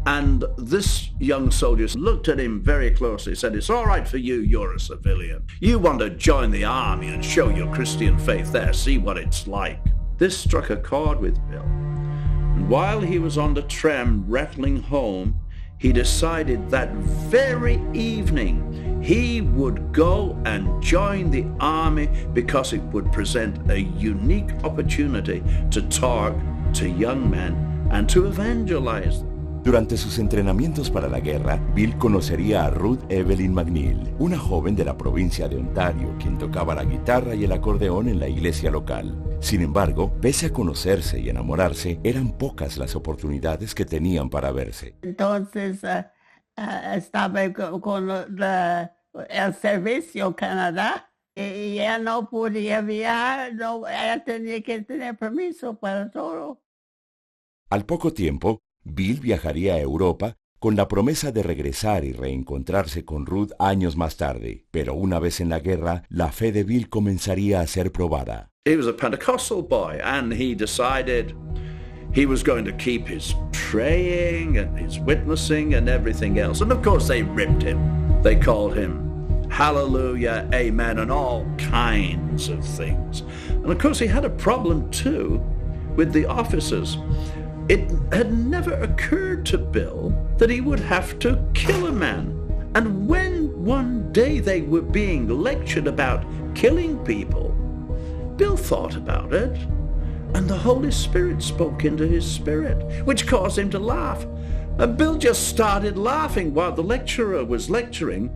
and this young soldier looked at him very closely, said, "It's all right for you, you're a civilian. You want to join the army and show your Christian faith there, see what it's like." This struck a chord with Bill. And while he was on the tram rattling home, he decided that very evening he would go and join the army because it would present a unique opportunity to talk to young men and to evangelize them. Durante sus entrenamientos para la guerra, Bill conocería a Ruth Evelyn McNeil, una joven de la provincia de Ontario, quien tocaba la guitarra y el acordeón en la iglesia local. Sin embargo, pese a conocerse y enamorarse, eran pocas las oportunidades que tenían para verse. Entonces estaba con el servicio Canadá y ella no podía viajar, ella tenía que tener permiso para todo. Al poco tiempo, Bill viajaría a Europa con la promesa de regresar y reencontrarse con Ruth años más tarde. Pero una vez en la guerra, la fe de Bill comenzaría a ser probada. He was a Pentecostal boy, and he decided he was going to keep his praying and his witnessing and everything else. And of course they ripped him. They called him hallelujah, amen, and all kinds of things. And of course he had a problem too with the officers. It had never occurred to Bill that he would have to kill a man. And when one day they were being lectured about killing people, Bill thought about it, and the Holy Spirit spoke into his spirit, which caused him to laugh. And Bill just started laughing while the lecturer was lecturing,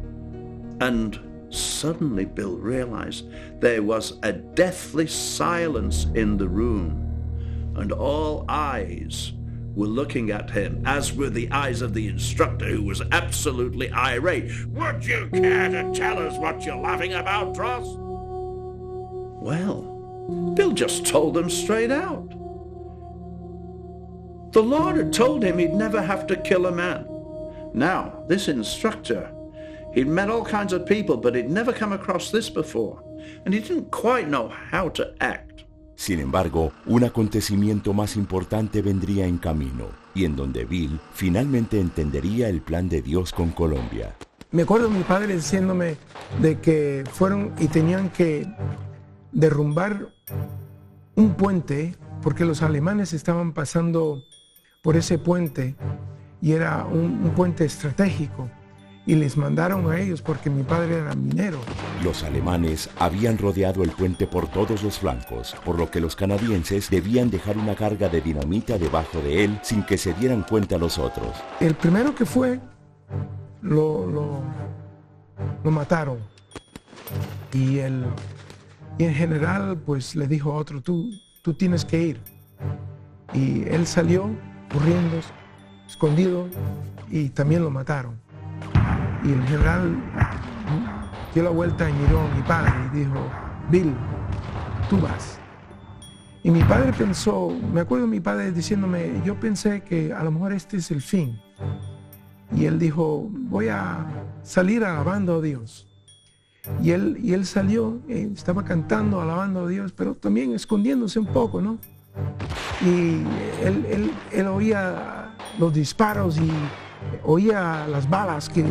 and Suddenly Bill realized there was a deathly silence in the room, and all eyes were looking at him, as were the eyes of the instructor, who was absolutely irate. Would you care to tell us what you're laughing about, Dross? Well, Bill just told them straight out. The Lord had told him he'd never have to kill a man. Now, this instructor, he'd met all kinds of people, but he'd never come across this before, and he didn't quite know how to act. Sin embargo, un acontecimiento más importante vendría en camino, y en donde Bill finalmente entendería el plan de Dios con Colombia. Me acuerdo de mi padre diciéndome de que fueron y tenían que derrumbar un puente, porque los alemanes estaban pasando por ese puente, y era un puente estratégico, y les mandaron a ellos porque mi padre era minero. Los alemanes habían rodeado el puente por todos los flancos, por lo que los canadienses debían dejar una carga de dinamita debajo de él sin que se dieran cuenta los otros. El primero que fue, lo mataron. Y en general, pues le dijo a otro, tú tienes que ir. Y él salió corriendo, escondido, y también lo mataron. Y el general dio la vuelta y miró a mi padre y dijo, Bill, tú vas. Y mi padre pensó, me acuerdo de mi padre diciéndome, yo pensé que a lo mejor este es el fin. Y él dijo, voy a salir alabando a Dios. Y él salió, estaba cantando, alabando a Dios, pero también escondiéndose un poco, ¿no? Y él oía los disparos y oía las balas que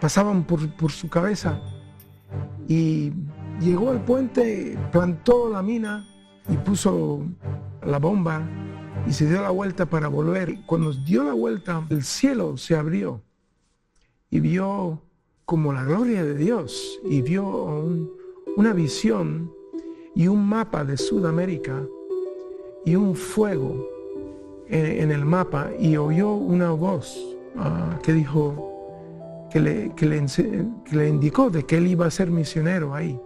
pasaban por su cabeza, y llegó al puente, plantó la mina y puso la bomba y se dio la vuelta para volver. Cuando dio la vuelta, el cielo se abrió y vio como la gloria de Dios, y vio una visión y un mapa de Sudamérica y un fuego en el mapa, y oyó una voz que dijo, que le indicó de que él iba a ser misionero ahí.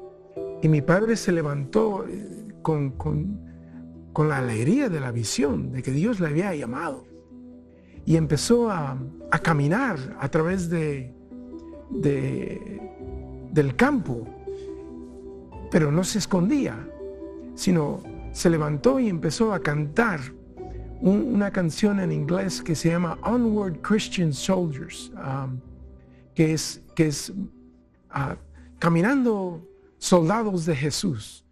Y mi padre se levantó con la alegría de la visión, de que Dios le había llamado. Y empezó a caminar a través del campo, pero no se escondía, sino se levantó y empezó a cantar una canción en inglés que se llama Onward Christian Soldiers, que es caminando soldados de Jesús.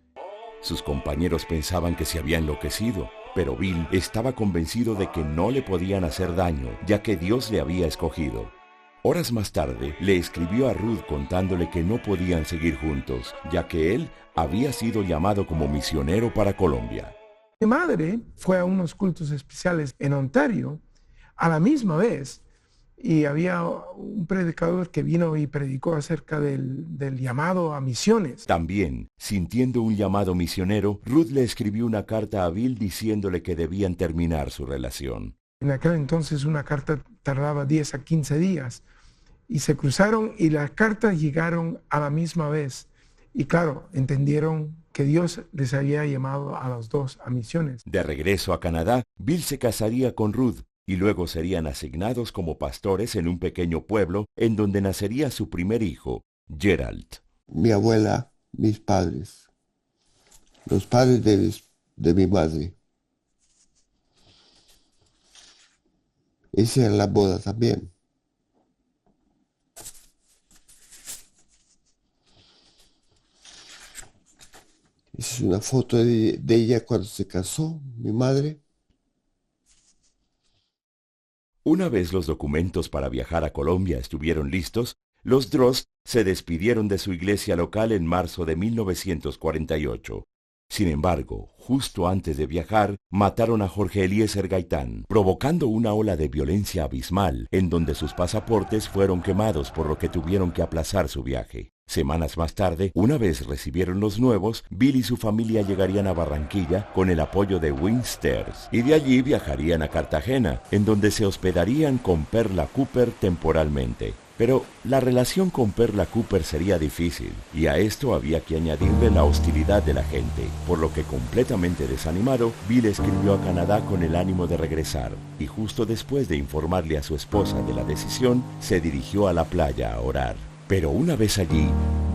Sus compañeros pensaban que se había enloquecido, pero Bill estaba convencido de que no le podían hacer daño, ya que Dios le había escogido. Horas más tarde, le escribió a Ruth contándole que no podían seguir juntos, ya que él había sido llamado como misionero para Colombia. Mi madre fue a unos cultos especiales en Ontario a la misma vez, y había un predicador que vino y predicó acerca del llamado a misiones. También, sintiendo un llamado misionero, Ruth le escribió una carta a Bill diciéndole que debían terminar su relación. En aquel entonces una carta tardaba 10 a 15 días, y se cruzaron y las cartas llegaron a la misma vez. Y claro, entendieron que Dios les había llamado a los dos a misiones. De regreso a Canadá, Bill se casaría con Ruth, y luego serían asignados como pastores en un pequeño pueblo en donde nacería su primer hijo, Gerald. Mi abuela, mis padres, los padres de mi madre. Hice la boda también. Esa es una foto de ella cuando se casó, mi madre. Una vez los documentos para viajar a Colombia estuvieron listos, los Drost se despidieron de su iglesia local en marzo de 1948. Sin embargo, justo antes de viajar, mataron a Jorge Eliezer Gaitán, provocando una ola de violencia abismal, en donde sus pasaportes fueron quemados, por lo que tuvieron que aplazar su viaje. Semanas más tarde, una vez recibieron los nuevos, Bill y su familia llegarían a Barranquilla con el apoyo de Winsters, y de allí viajarían a Cartagena, en donde se hospedarían con Perla Cooper temporalmente. Pero la relación con Perla Cooper sería difícil, y a esto había que añadirle la hostilidad de la gente, por lo que completamente desanimado, Bill escribió a Canadá con el ánimo de regresar, y justo después de informarle a su esposa de la decisión, se dirigió a la playa a orar. Pero una vez allí,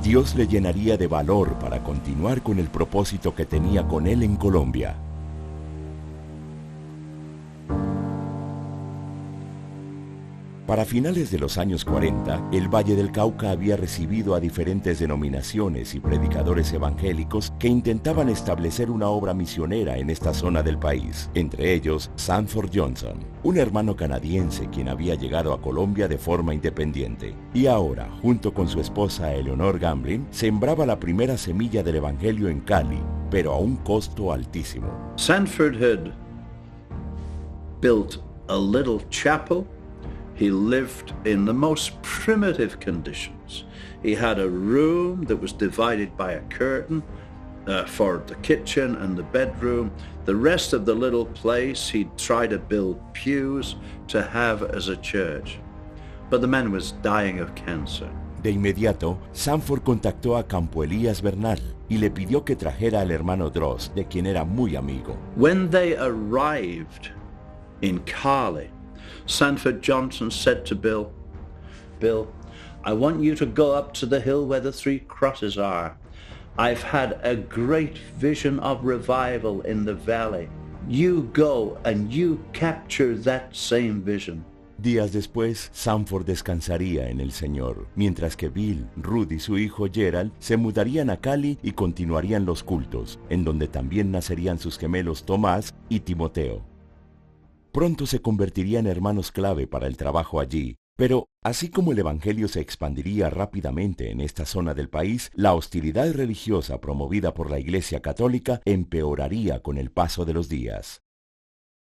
Dios le llenaría de valor para continuar con el propósito que tenía con él en Colombia. Para finales de los años 40, el Valle del Cauca había recibido a diferentes denominaciones y predicadores evangélicos que intentaban establecer una obra misionera en esta zona del país, entre ellos Sanford Johnson, un hermano canadiense quien había llegado a Colombia de forma independiente, y ahora, junto con su esposa Eleanor Gamblin, sembraba la primera semilla del evangelio en Cali, pero a un costo altísimo. Sanford had built a little chapel. He lived in the most primitive conditions. He had a room that was divided by a curtain for the kitchen and the bedroom. The rest of the little place he'd try to build pews to have as a church. But the man was dying of cancer. De inmediato, Sanford contactó a Campo Elías Bernal y le pidió que trajera al hermano Droz, de quien era muy amigo. When they arrived in Cali, Sanford Johnson said to Bill, "Bill, I want you to go up to the hill where the 3 crosses are. I've had a great vision of revival in the valley. You go and you capture that same vision." Días después, Sanford descansaría en el Señor, mientras que Bill, Ruth y su hijo Gerald se mudarían a Cali y continuarían los cultos, en donde también nacerían sus gemelos Tomás y Timoteo. Pronto se convertirían en hermanos clave para el trabajo allí, pero así como el evangelio se expandiría rápidamente en esta zona del país, la hostilidad religiosa promovida por la Iglesia Católica empeoraría con el paso de los días.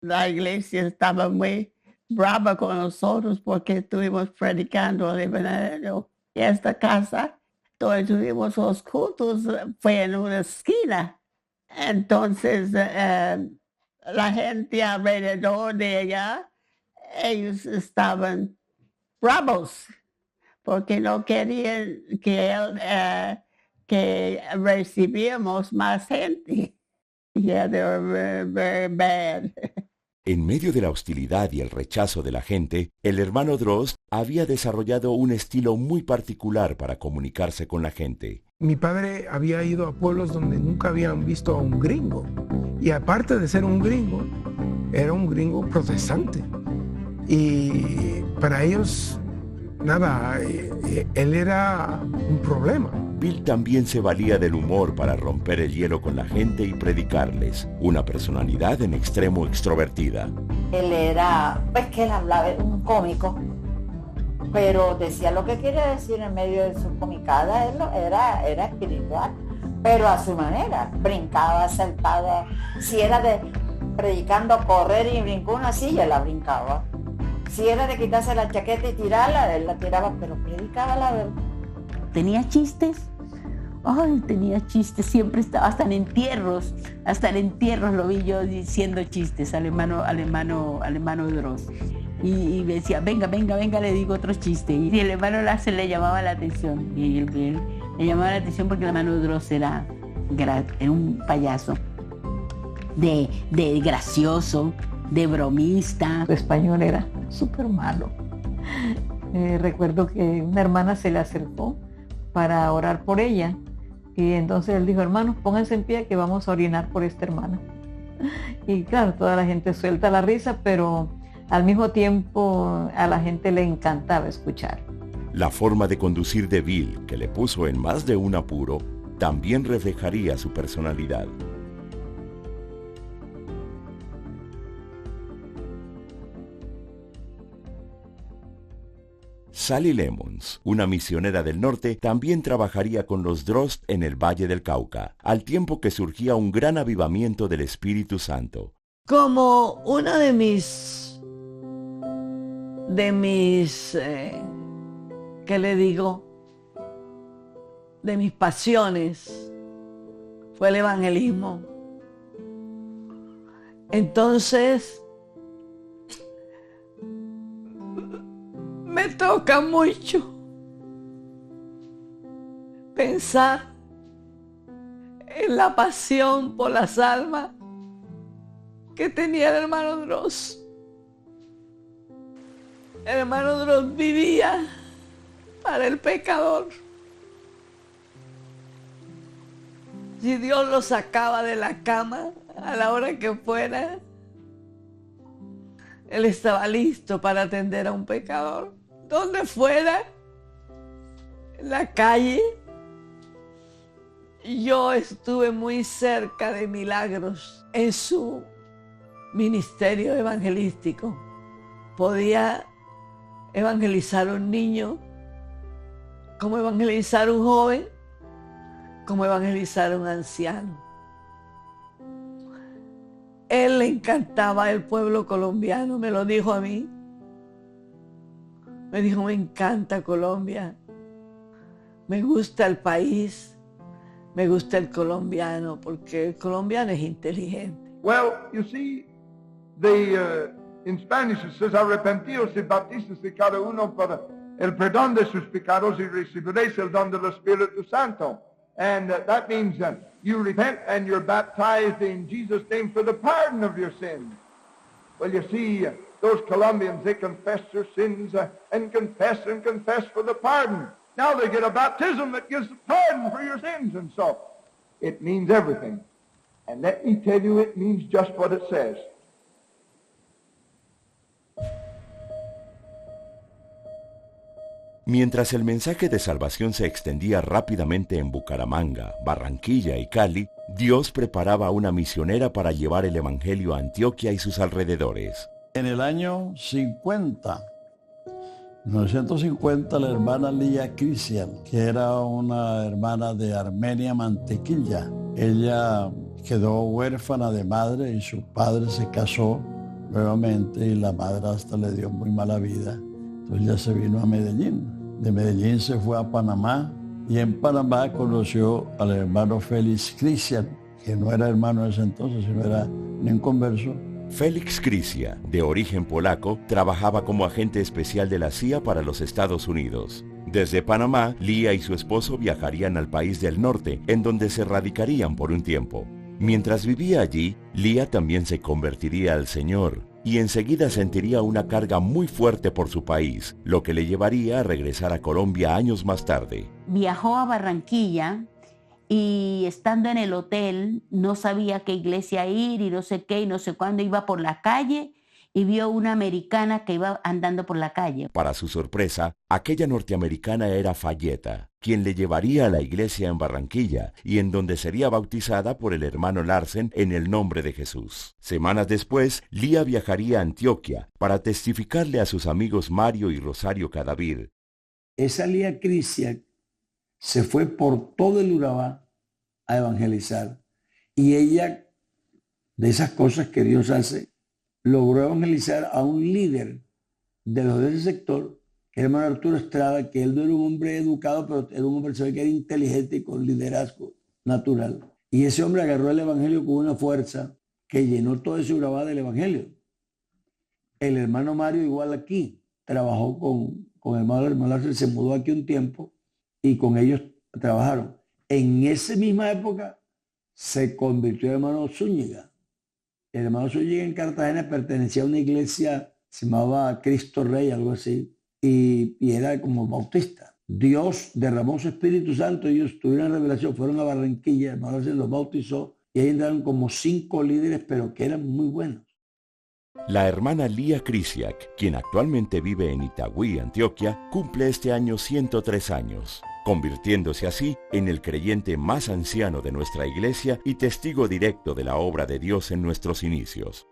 La iglesia estaba muy brava con nosotros porque estuvimos predicando el evangelio. Y esta casa, donde tuvimos los cultos, fue en una esquina. Entonces, la gente alrededor de ella, ellos estaban bravos porque no querían que recibiéramos más gente. Yeah, they were very bad. En medio de la hostilidad y el rechazo de la gente, el hermano Droz había desarrollado un estilo muy particular para comunicarse con la gente. Mi padre había ido a pueblos donde nunca habían visto a un gringo. Y aparte de ser un gringo, era un gringo protestante. Y para ellos, nada, él era un problema. Bill también se valía del humor para romper el hielo con la gente y predicarles, una personalidad en extremo extrovertida. Él era, pues que él hablaba, un cómico, pero decía lo que quería decir en medio de su comicada, él era espiritual, pero a su manera, brincaba, saltaba, si era de predicando correr y brincó una silla, la brincaba. Si era de quitarse la chaqueta y tirarla, él la tiraba, pero predicaba la verdad. ¿Tenía chistes? Ay, tenía chistes, siempre estaba, hasta en entierros lo vi yo diciendo chistes al hermano Droz. Y me decía, venga, le digo otro chiste. Y el hermano Larsen le llamaba la atención. Y él le llamaba la atención porque el hermano Droz era un payaso, de gracioso, de bromista. Su español era súper malo. Recuerdo que una hermana se le acercó para orar por ella y entonces él dijo, hermanos, pónganse en pie que vamos a orinar por esta hermana. Y claro, toda la gente suelta la risa, pero al mismo tiempo a la gente le encantaba escuchar. La forma de conducir de Bill, que le puso en más de un apuro, también reflejaría su personalidad. Sally Lemons, una misionera del norte, también trabajaría con los Droz en el Valle del Cauca, al tiempo que surgía un gran avivamiento del Espíritu Santo. Como una de mis, ¿qué le digo? De mis pasiones fue el evangelismo. Entonces, me toca mucho pensar en la pasión por las almas que tenía el hermano Droz. El hermano Droz vivía para el pecador. Si Dios lo sacaba de la cama a la hora que fuera, él estaba listo para atender a un pecador. Donde fuera, en la calle, yo estuve muy cerca de Milagros en su ministerio evangelístico. Podía evangelizar a un niño, como evangelizar a un joven, como evangelizar a un anciano. Él le encantaba el pueblo colombiano, me lo dijo a mí. Me dijo, me encanta Colombia, me gusta el país, me gusta el colombiano, porque el colombiano es inteligente. Well, you see, in Spanish it says, arrepentíos y bautícese cada uno para el perdón de sus pecados y recibiréis el don del Espíritu Santo. And that means you repent and you're baptized in Jesus' name for the pardon of your sins. Well, you see, those Colombians, they confess their sins and confess for the pardon. Now they get a baptism that gives the pardon for your sins. And so it means everything. And let me tell you, it means just what it says. Mientras el mensaje de salvación se extendía rápidamente en Bucaramanga, Barranquilla y Cali, Dios preparaba a una misionera para llevar el evangelio a Antioquia y sus alrededores. En el año 1950, la hermana Lía Cristian, que era una hermana de Armenia, Mantequilla, ella quedó huérfana de madre y su padre se casó nuevamente y la madrastra le dio muy mala vida. Entonces ella se vino a Medellín. De Medellín se fue a Panamá y en Panamá conoció al hermano Félix Cristian, que no era hermano en ese entonces, sino era un inconverso. Félix Crisia, de origen polaco, trabajaba como agente especial de la CIA para los Estados Unidos. Desde Panamá, Lía y su esposo viajarían al país del norte, en donde se radicarían por un tiempo. Mientras vivía allí, Lía también se convertiría al Señor y enseguida sentiría una carga muy fuerte por su país, lo que le llevaría a regresar a Colombia años más tarde. Viajó a Barranquilla y estando en el hotel no sabía a qué iglesia ir y no sé qué y no sé cuándo, iba por la calle y vio una americana que iba andando por la calle. Para su sorpresa, aquella norteamericana era Fayeta, quien le llevaría a la iglesia en Barranquilla y en donde sería bautizada por el hermano Larsen en el nombre de Jesús. Semanas después, Lía viajaría a Antioquia para testificarle a sus amigos Mario y Rosario Cadavid. Esa Lía Cristian se fue por todo el Urabá a evangelizar y ella, de esas cosas que Dios hace, logró evangelizar a un líder de los de ese sector, que era el hermano Arturo Estrada, que él no era un hombre educado, pero era un hombre que era inteligente y con liderazgo natural. Y ese hombre agarró el evangelio con una fuerza que llenó todo ese Urabá del evangelio. El hermano Mario igual aquí, trabajó con el hermano Larsen, se mudó aquí un tiempo y con ellos trabajaron. En esa misma época se convirtió el hermano Zúñiga. El hermano Zúñiga en Cartagena pertenecía a una iglesia, se llamaba Cristo Rey, algo así, y era como bautista. Dios derramó su Espíritu Santo, ellos tuvieron revelación, fueron a Barranquilla, el hermano Larsen los bautizó, y ahí entraron como 5 líderes, pero que eran muy buenos. La hermana Lía Crisiak, quien actualmente vive en Itagüí, Antioquia, cumple este año 103 años, convirtiéndose así en el creyente más anciano de nuestra iglesia y testigo directo de la obra de Dios en nuestros inicios.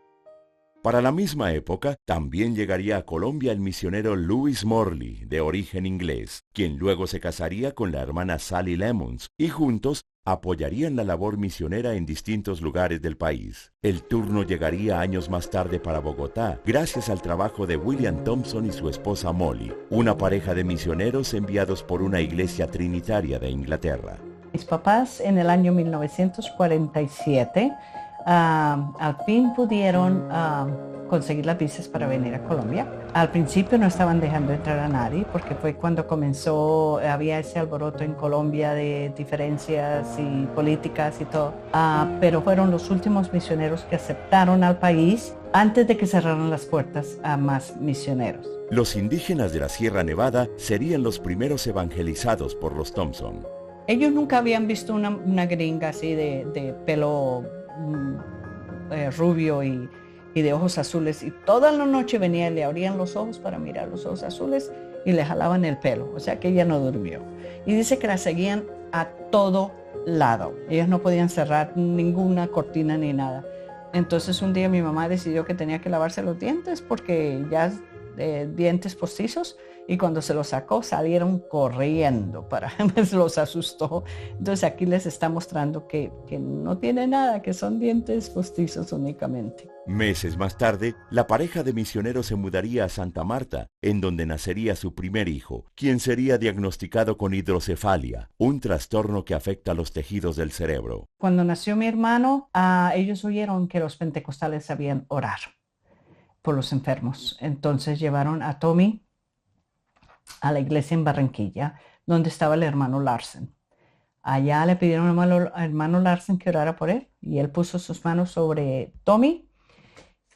Para la misma época, también llegaría a Colombia el misionero Louis Morley, de origen inglés, quien luego se casaría con la hermana Sally Lemons, y juntos apoyarían la labor misionera en distintos lugares del país. El turno llegaría años más tarde para Bogotá, gracias al trabajo de William Thompson y su esposa Molly, una pareja de misioneros enviados por una iglesia trinitaria de Inglaterra. Mis papás en el año 1947 al fin pudieron conseguir las visas para venir a Colombia. Al principio no estaban dejando entrar a nadie porque fue cuando comenzó, había ese alboroto en Colombia de diferencias y políticas y todo. Pero fueron los últimos misioneros que aceptaron al país antes de que cerraran las puertas a más misioneros. Los indígenas de la Sierra Nevada serían los primeros evangelizados por los Thompson. Ellos nunca habían visto una gringa así de pelo rubio y de ojos azules, y toda la noche venía y le abrían los ojos para mirar los ojos azules y le jalaban el pelo, o sea que ella no durmió. Y dice que la seguían a todo lado, ellas no podían cerrar ninguna cortina ni nada. Entonces un día mi mamá decidió que tenía que lavarse los dientes porque ya dientes postizos, y cuando se los sacó salieron corriendo los asustó. Entonces aquí les está mostrando que no tiene nada, que son dientes postizos únicamente. Meses más tarde, la pareja de misioneros se mudaría a Santa Marta, en donde nacería su primer hijo, quien sería diagnosticado con hidrocefalia, un trastorno que afecta los tejidos del cerebro. Cuando nació mi hermano, ellos oyeron que los pentecostales sabían orar por los enfermos. Entonces llevaron a Tommy a la iglesia en Barranquilla, donde estaba el hermano Larsen. Allá le pidieron al hermano Larsen que orara por él, y él puso sus manos sobre Tommy,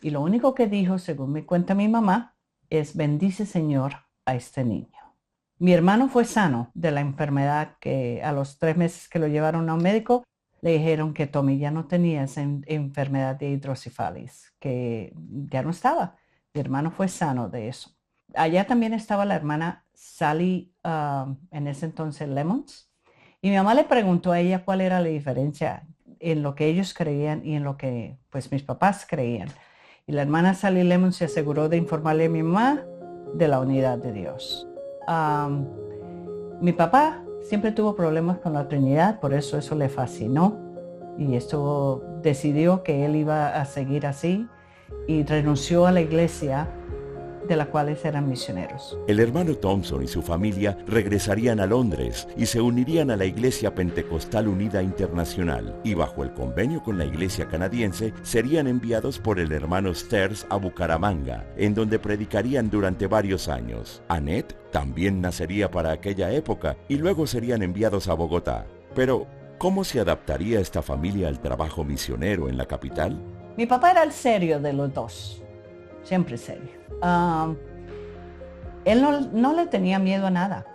y lo único que dijo, según me cuenta mi mamá, es: bendice, Señor, a este niño. Mi hermano fue sano de la enfermedad, que a los 3 meses que lo llevaron a un médico, le dijeron que Tommy ya no tenía esa enfermedad de hidrocefalis, que ya no estaba. Mi hermano fue sano de eso. Allá también estaba la hermana Sally, en ese entonces Lemons, y mi mamá le preguntó a ella cuál era la diferencia en lo que ellos creían y en lo que pues mis papás creían. Y la hermana Sally Lemons se aseguró de informarle a mi mamá de la unidad de Dios. Mi papá siempre tuvo problemas con la Trinidad, por eso le fascinó, y esto decidió que él iba a seguir así, y renunció a la iglesia de la cual eran misioneros. El hermano Thompson y su familia regresarían a Londres y se unirían a la Iglesia Pentecostal Unida Internacional, y bajo el convenio con la Iglesia canadiense serían enviados por el hermano Sters a Bucaramanga, en donde predicarían durante varios años. Annette también nacería para aquella época y luego serían enviados a Bogotá. Pero, ¿cómo se adaptaría esta familia al trabajo misionero en la capital? Mi papá era el serio de los dos, siempre serio. Él no le tenía miedo a nada.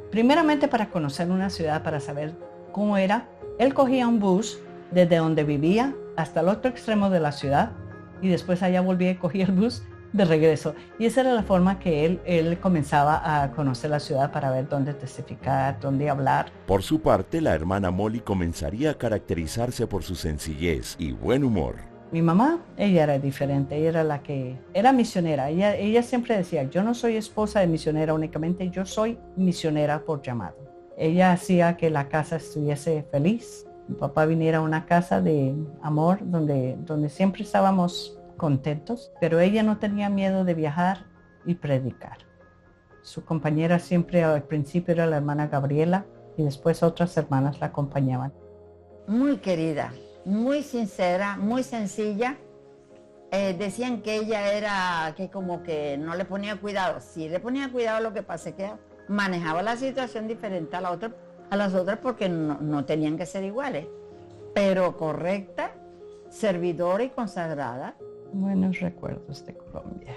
Primeramente, para conocer una ciudad, para saber cómo era, él cogía un bus desde donde vivía hasta el otro extremo de la ciudad, y después allá volvía y cogía el bus de regreso. Y esa era la forma que él comenzaba a conocer la ciudad, para ver dónde testificar, dónde hablar. Por su parte, la hermana Molly comenzaría a caracterizarse por su sencillez y buen humor. Mi mamá, ella era diferente, ella era la que era misionera. Ella siempre decía: yo no soy esposa de misionera únicamente, yo soy misionera por llamado. Ella hacía que la casa estuviese feliz. Mi papá viniera a una casa de amor donde siempre estábamos contentos, pero ella no tenía miedo de viajar y predicar. Su compañera siempre al principio era la hermana Gabriela, y después otras hermanas la acompañaban. Muy querida, muy sincera, muy sencilla. Decían que ella era, que como que no le ponía cuidado. Sí le ponía cuidado, lo que pasa es que manejaba la situación diferente a las otras porque no tenían que ser iguales. Pero correcta, servidora y consagrada. Buenos recuerdos de Colombia.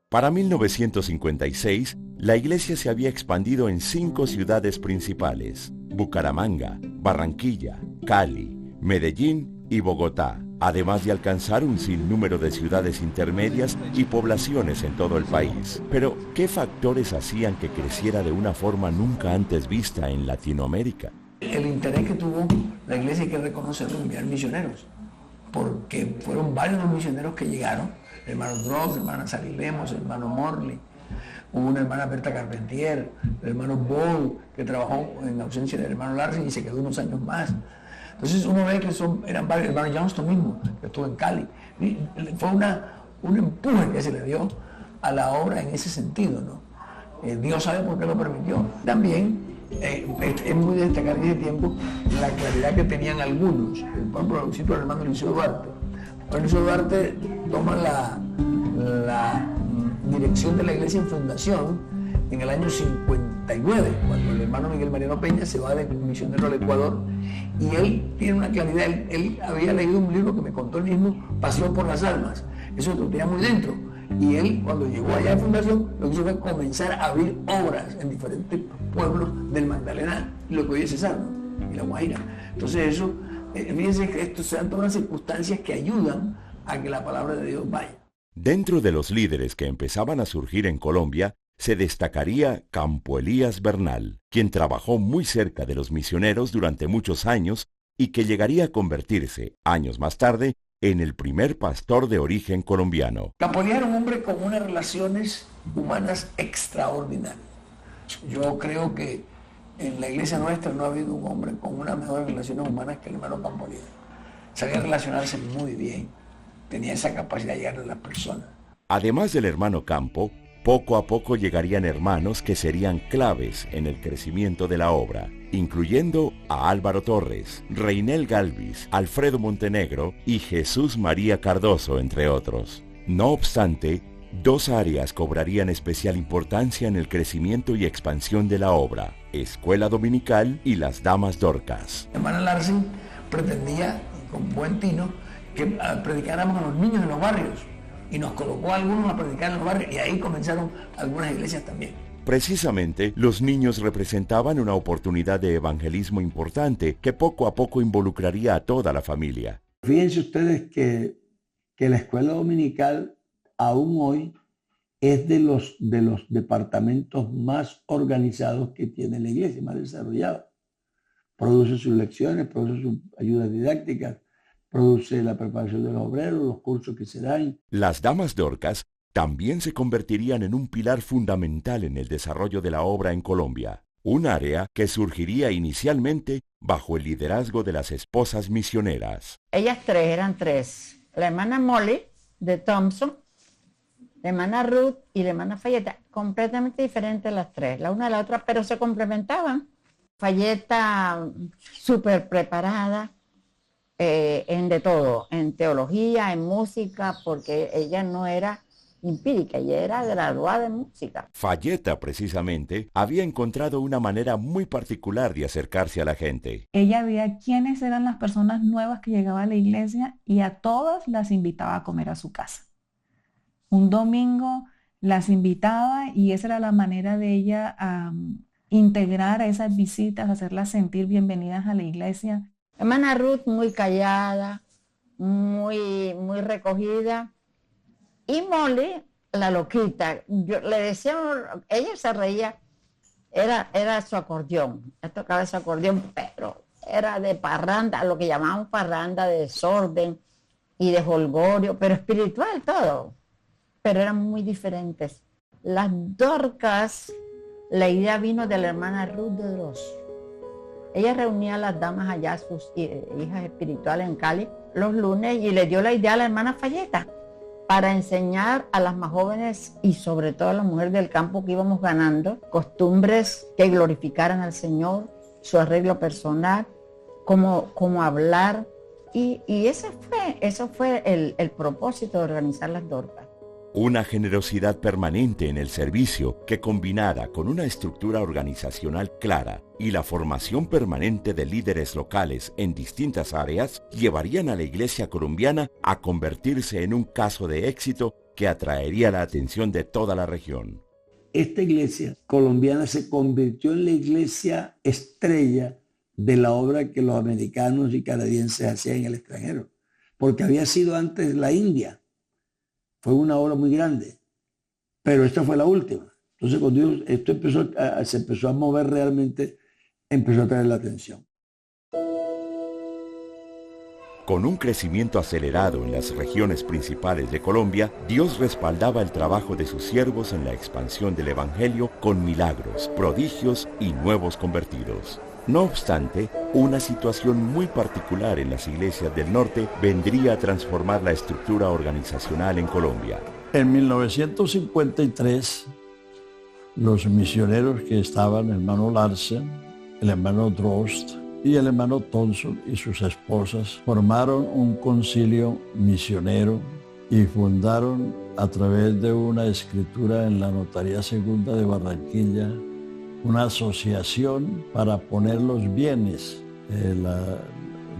Para 1956, la iglesia se había expandido en 5 ciudades principales: Bucaramanga, Barranquilla, Cali, Medellín y Bogotá, además de alcanzar un sinnúmero de ciudades intermedias y poblaciones en todo el país. Pero, ¿qué factores hacían que creciera de una forma nunca antes vista en Latinoamérica? El interés que tuvo la iglesia, hay que reconocerlo, en enviar misioneros, porque fueron varios los misioneros que llegaron. El hermano Dross, el hermano Sally Lemos, el hermano Morley, hubo una hermana Berta Carpentier, el hermano Ball, que trabajó en ausencia del hermano Larsen y se quedó unos años más. Entonces uno ve que eran varios, el hermano Johnston mismo, que estuvo en Cali. Y fue un empuje que se le dio a la obra en ese sentido, ¿no? Dios sabe por qué lo permitió. También es muy de destacar en ese tiempo la claridad que tenían algunos. Por ejemplo, cito al hermano Eliseo Duarte. Eliseo Duarte toma la dirección de la iglesia en fundación en el año 59, cuando el hermano Miguel Mariano Peña se va de misionero al Ecuador, y él tiene una claridad. Él había leído un libro que me contó él mismo, Pasión por las Almas. Eso lo tenía muy dentro. Y él, cuando llegó allá a fundación, lo que hizo fue comenzar a abrir obras en diferentes pueblos del Magdalena, lo que hoy es Cesar, ¿no? Y La Guaira. Entonces eso, fíjense que esto se dan todas las circunstancias que ayudan a que la palabra de Dios vaya. Dentro de los líderes que empezaban a surgir en Colombia, se destacaría Campo Elías Bernal, quien trabajó muy cerca de los misioneros durante muchos años y que llegaría a convertirse, años más tarde, en el primer pastor de origen colombiano. Campo Elías era un hombre con unas relaciones humanas extraordinarias. Yo creo que en la iglesia nuestra no ha habido un hombre con unas mejores relaciones humanas que el hermano Campo Elías. Sabía relacionarse muy bien, tenía esa capacidad de llegar a las personas. Además del hermano Campo, poco a poco llegarían hermanos que serían claves en el crecimiento de la obra, incluyendo a Álvaro Torres, Reinel Galvis, Alfredo Montenegro y Jesús María Cardoso, entre otros. No obstante, dos áreas cobrarían especial importancia en el crecimiento y expansión de la obra: Escuela Dominical y las Damas Dorcas. Hermana Larsen pretendía, con buen tino, que predicáramos a los niños en los barrios, y nos colocó a algunos a predicar en los barrios, y ahí comenzaron algunas iglesias también. Precisamente, los niños representaban una oportunidad de evangelismo importante que poco a poco involucraría a toda la familia. Fíjense ustedes que la escuela dominical aún hoy es de los departamentos más organizados que tiene la iglesia, más desarrollados. Produce sus lecciones, produce sus ayudas didácticas, produce la preparación de los obreros, los cursos que se dan. Las Damas Dorcas también se convertirían en un pilar fundamental en el desarrollo de la obra en Colombia, un área que surgiría inicialmente bajo el liderazgo de las esposas misioneras. Ellas eran tres: la hermana Molly de Thompson, la hermana Ruth y la hermana Fayeta, completamente diferentes las tres, la una de la otra, pero se complementaban. Fayeta súper preparada, en de todo, en teología, en música, porque ella no era empírica, ella era graduada en música. Fayeta, precisamente, había encontrado una manera muy particular de acercarse a la gente. Ella veía quiénes eran las personas nuevas que llegaban a la iglesia y a todas las invitaba a comer a su casa. Un domingo las invitaba y esa era la manera de ella integrar a esas visitas, hacerlas sentir bienvenidas a la iglesia. Hermana Ruth muy callada, muy recogida. Y Molly, la loquita, yo le decía, ella se reía, era su acordeón, ella tocaba ese acordeón, pero era de parranda, lo que llamaban parranda, de desorden y de jolgorio, pero espiritual todo, pero eran muy diferentes. Las Dorcas, la idea vino de la hermana Ruth de Dross. Ella reunía a las damas allá, sus hijas espirituales en Cali, los lunes, y le dio la idea a la hermana Fayeta para enseñar a las más jóvenes y sobre todo a las mujeres del campo que íbamos ganando costumbres que glorificaran al Señor, su arreglo personal, cómo hablar. Y eso fue el propósito de organizar las Dorcas. Una generosidad permanente en el servicio que, combinada con una estructura organizacional clara y la formación permanente de líderes locales en distintas áreas, llevarían a la iglesia colombiana a convertirse en un caso de éxito que atraería la atención de toda la región. Esta iglesia colombiana se convirtió en la iglesia estrella de la obra que los americanos y canadienses hacían en el extranjero, porque había sido antes la India. Fue una obra muy grande, pero esta fue la última. Entonces, cuando esto se empezó a mover realmente, empezó a traer la atención. Con un crecimiento acelerado en las regiones principales de Colombia, Dios respaldaba el trabajo de sus siervos en la expansión del Evangelio con milagros, prodigios y nuevos convertidos. No obstante, una situación muy particular en las iglesias del norte vendría a transformar la estructura organizacional en Colombia. En 1953, los misioneros que estaban, hermano Larsen, el hermano Drost y el hermano Thompson y sus esposas formaron un concilio misionero y fundaron a través de una escritura en la Notaría Segunda de Barranquilla una asociación para poner los bienes,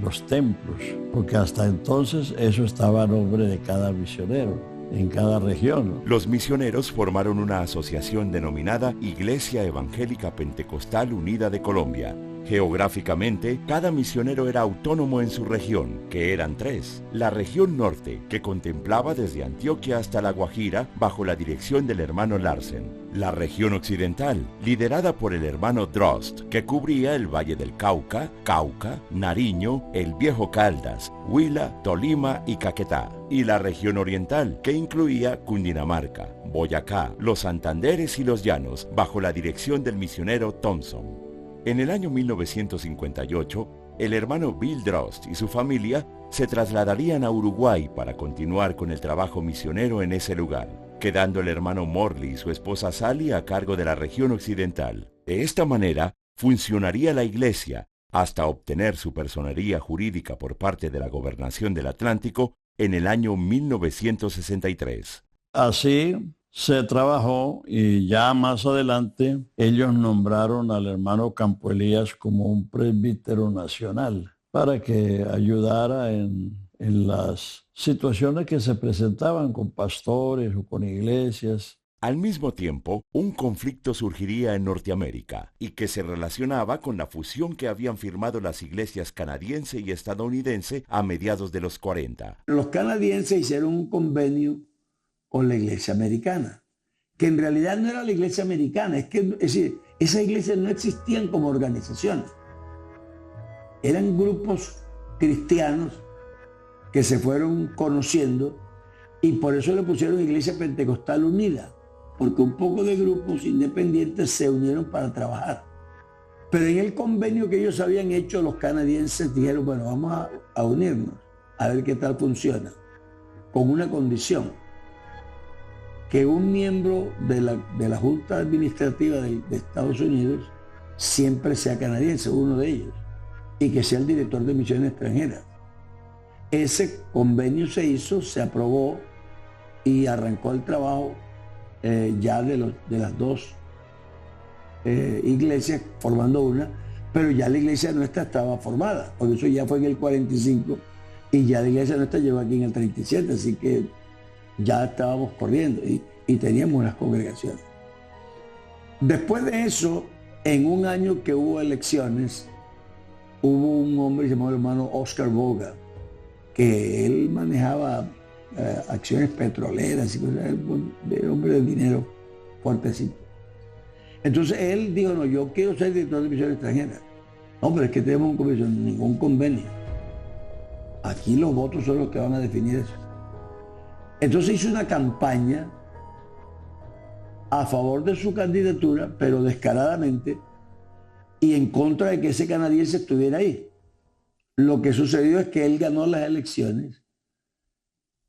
los templos, porque hasta entonces eso estaba a nombre de cada misionero en cada región. Los misioneros formaron una asociación denominada Iglesia Evangélica Pentecostal Unida de Colombia. Geográficamente, cada misionero era autónomo en su región, que eran 3. La región norte, que contemplaba desde Antioquia hasta La Guajira, bajo la dirección del hermano Larsen. La región occidental, liderada por el hermano Drost, que cubría el Valle del Cauca, Nariño, el Viejo Caldas, Huila, Tolima y Caquetá. Y la región oriental, que incluía Cundinamarca, Boyacá, los Santanderes y los Llanos, bajo la dirección del misionero Thompson. En el año 1958, el hermano Bill Drost y su familia se trasladarían a Uruguay para continuar con el trabajo misionero en ese lugar, quedando el hermano Morley y su esposa Sally a cargo de la región occidental. De esta manera, funcionaría la iglesia hasta obtener su personería jurídica por parte de la Gobernación del Atlántico en el año 1963. Así se trabajó y ya más adelante ellos nombraron al hermano Campo Elías como un presbítero nacional para que ayudara en las situaciones que se presentaban con pastores o con iglesias. Al mismo tiempo, un conflicto surgiría en Norteamérica y que se relacionaba con la fusión que habían firmado las iglesias canadiense y estadounidense a mediados de los 40. Los canadienses hicieron un convenio con la iglesia americana, que en realidad no era la iglesia americana, es decir, esas iglesias no existían como organizaciones. Eran grupos cristianos que se fueron conociendo y por eso le pusieron Iglesia Pentecostal Unida, porque un poco de grupos independientes se unieron para trabajar. Pero en el convenio que ellos habían hecho, los canadienses dijeron, bueno, vamos a unirnos, a ver qué tal funciona, con una condición: que un miembro de la Junta Administrativa de Estados Unidos siempre sea canadiense, uno de ellos, y que sea el director de misiones extranjeras. Ese convenio se hizo, se aprobó y arrancó el trabajo ya de las dos iglesias formando una, pero ya la iglesia nuestra estaba formada, porque eso ya fue en el 45 y ya la iglesia nuestra llegó aquí en el 37, así que ya estábamos corriendo y teníamos unas congregaciones. Después de eso, en un año que hubo elecciones, hubo un hombre llamado el hermano Oscar Boga, que él manejaba acciones petroleras y cosas, de hombre de dinero fuertecito. Entonces él dijo, no, yo quiero ser director de misiones extranjeras. No, pero es que tenemos ningún convenio. Aquí los votos son los que van a definir eso. Entonces hizo una campaña a favor de su candidatura, pero descaradamente, y en contra de que ese canadiense estuviera ahí. Lo que sucedió es que él ganó las elecciones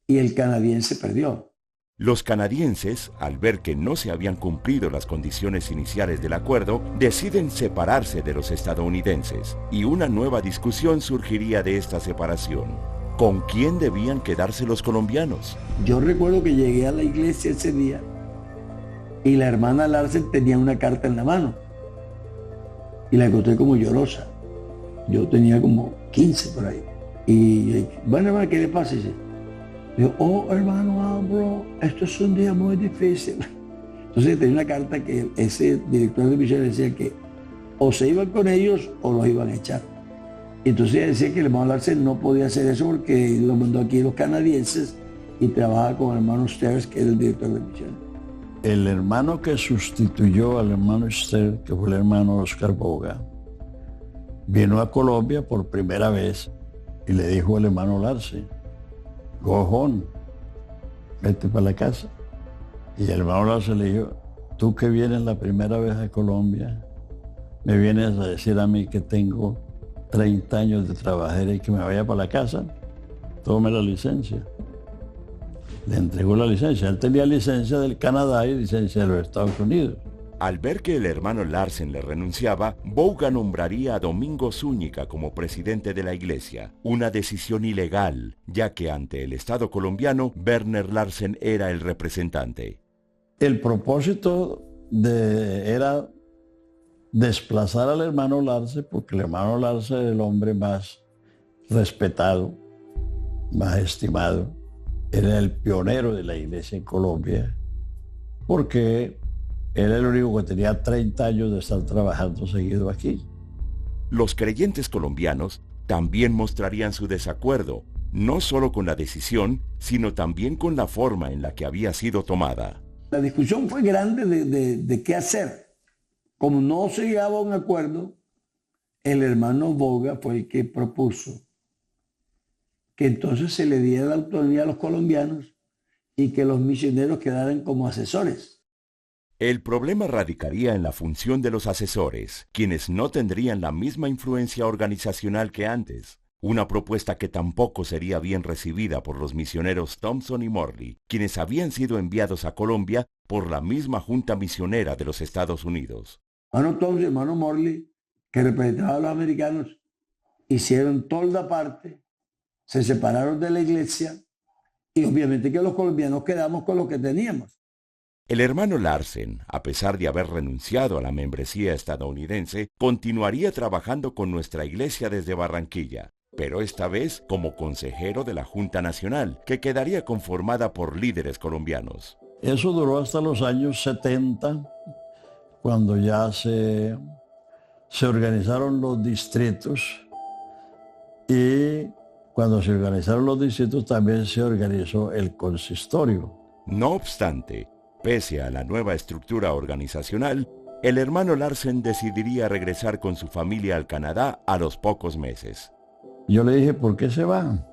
y el canadiense perdió. Los canadienses, al ver que no se habían cumplido las condiciones iniciales del acuerdo, deciden separarse de los estadounidenses y una nueva discusión surgiría de esta separación. ¿Con quién debían quedarse los colombianos? Yo recuerdo que llegué a la iglesia ese día y la hermana Larsen tenía una carta en la mano y la encontré como llorosa. Yo tenía como 15 por ahí. Y bueno, hermano, ¿qué le pasa? Digo, oh, hermano Álvaro, esto es un día muy difícil. Entonces tenía una carta que ese director de misiones decía que o se iban con ellos o los iban a echar. Entonces ella decía que el hermano Larsen no podía hacer eso porque lo mandó aquí los canadienses y trabajaba con el hermano Sters, que era el director de misiones. El hermano que sustituyó al hermano Sters, que fue el hermano Oscar Boga, vino a Colombia por primera vez y le dijo al hermano Larsen, go home, vete para la casa. Y el hermano Larsen le dijo, tú que vienes la primera vez a Colombia, me vienes a decir a mí que tengo 30 años de trabajar y que me vaya para la casa, tome la licencia. Le entregó la licencia. Él tenía licencia del Canadá y licencia de los Estados Unidos. Al ver que el hermano Larsen le renunciaba, Bouga nombraría a Domingo Zúñiga como presidente de la iglesia, una decisión ilegal, ya que ante el Estado colombiano, Werner Larsen era el representante. El propósito era desplazar al hermano Larsen, porque el hermano Larsen es el hombre más respetado, más estimado, era el pionero de la iglesia en Colombia, porque era el único que tenía 30 años de estar trabajando seguido aquí. Los creyentes colombianos también mostrarían su desacuerdo, no solo con la decisión, sino también con la forma en la que había sido tomada. La discusión fue grande de qué hacer. Como no se llegaba a un acuerdo, el hermano Bouga fue el que propuso que entonces se le diera la autonomía a los colombianos y que los misioneros quedaran como asesores. El problema radicaría en la función de los asesores, quienes no tendrían la misma influencia organizacional que antes. Una propuesta que tampoco sería bien recibida por los misioneros Thompson y Morley, quienes habían sido enviados a Colombia por la misma Junta Misionera de los Estados Unidos. Hermano Thompson y hermano Morley, que representaban a los americanos, hicieron tolda aparte, se separaron de la iglesia y obviamente que los colombianos quedamos con lo que teníamos. El hermano Larsen, a pesar de haber renunciado a la membresía estadounidense, continuaría trabajando con nuestra iglesia desde Barranquilla, pero esta vez como consejero de la Junta Nacional, que quedaría conformada por líderes colombianos. Eso duró hasta los años 70, cuando ya se organizaron los distritos, y cuando se organizaron los distritos también se organizó el consistorio. No obstante, pese a la nueva estructura organizacional, el hermano Larsen decidiría regresar con su familia al Canadá a los pocos meses. Yo le dije, ¿por qué se va?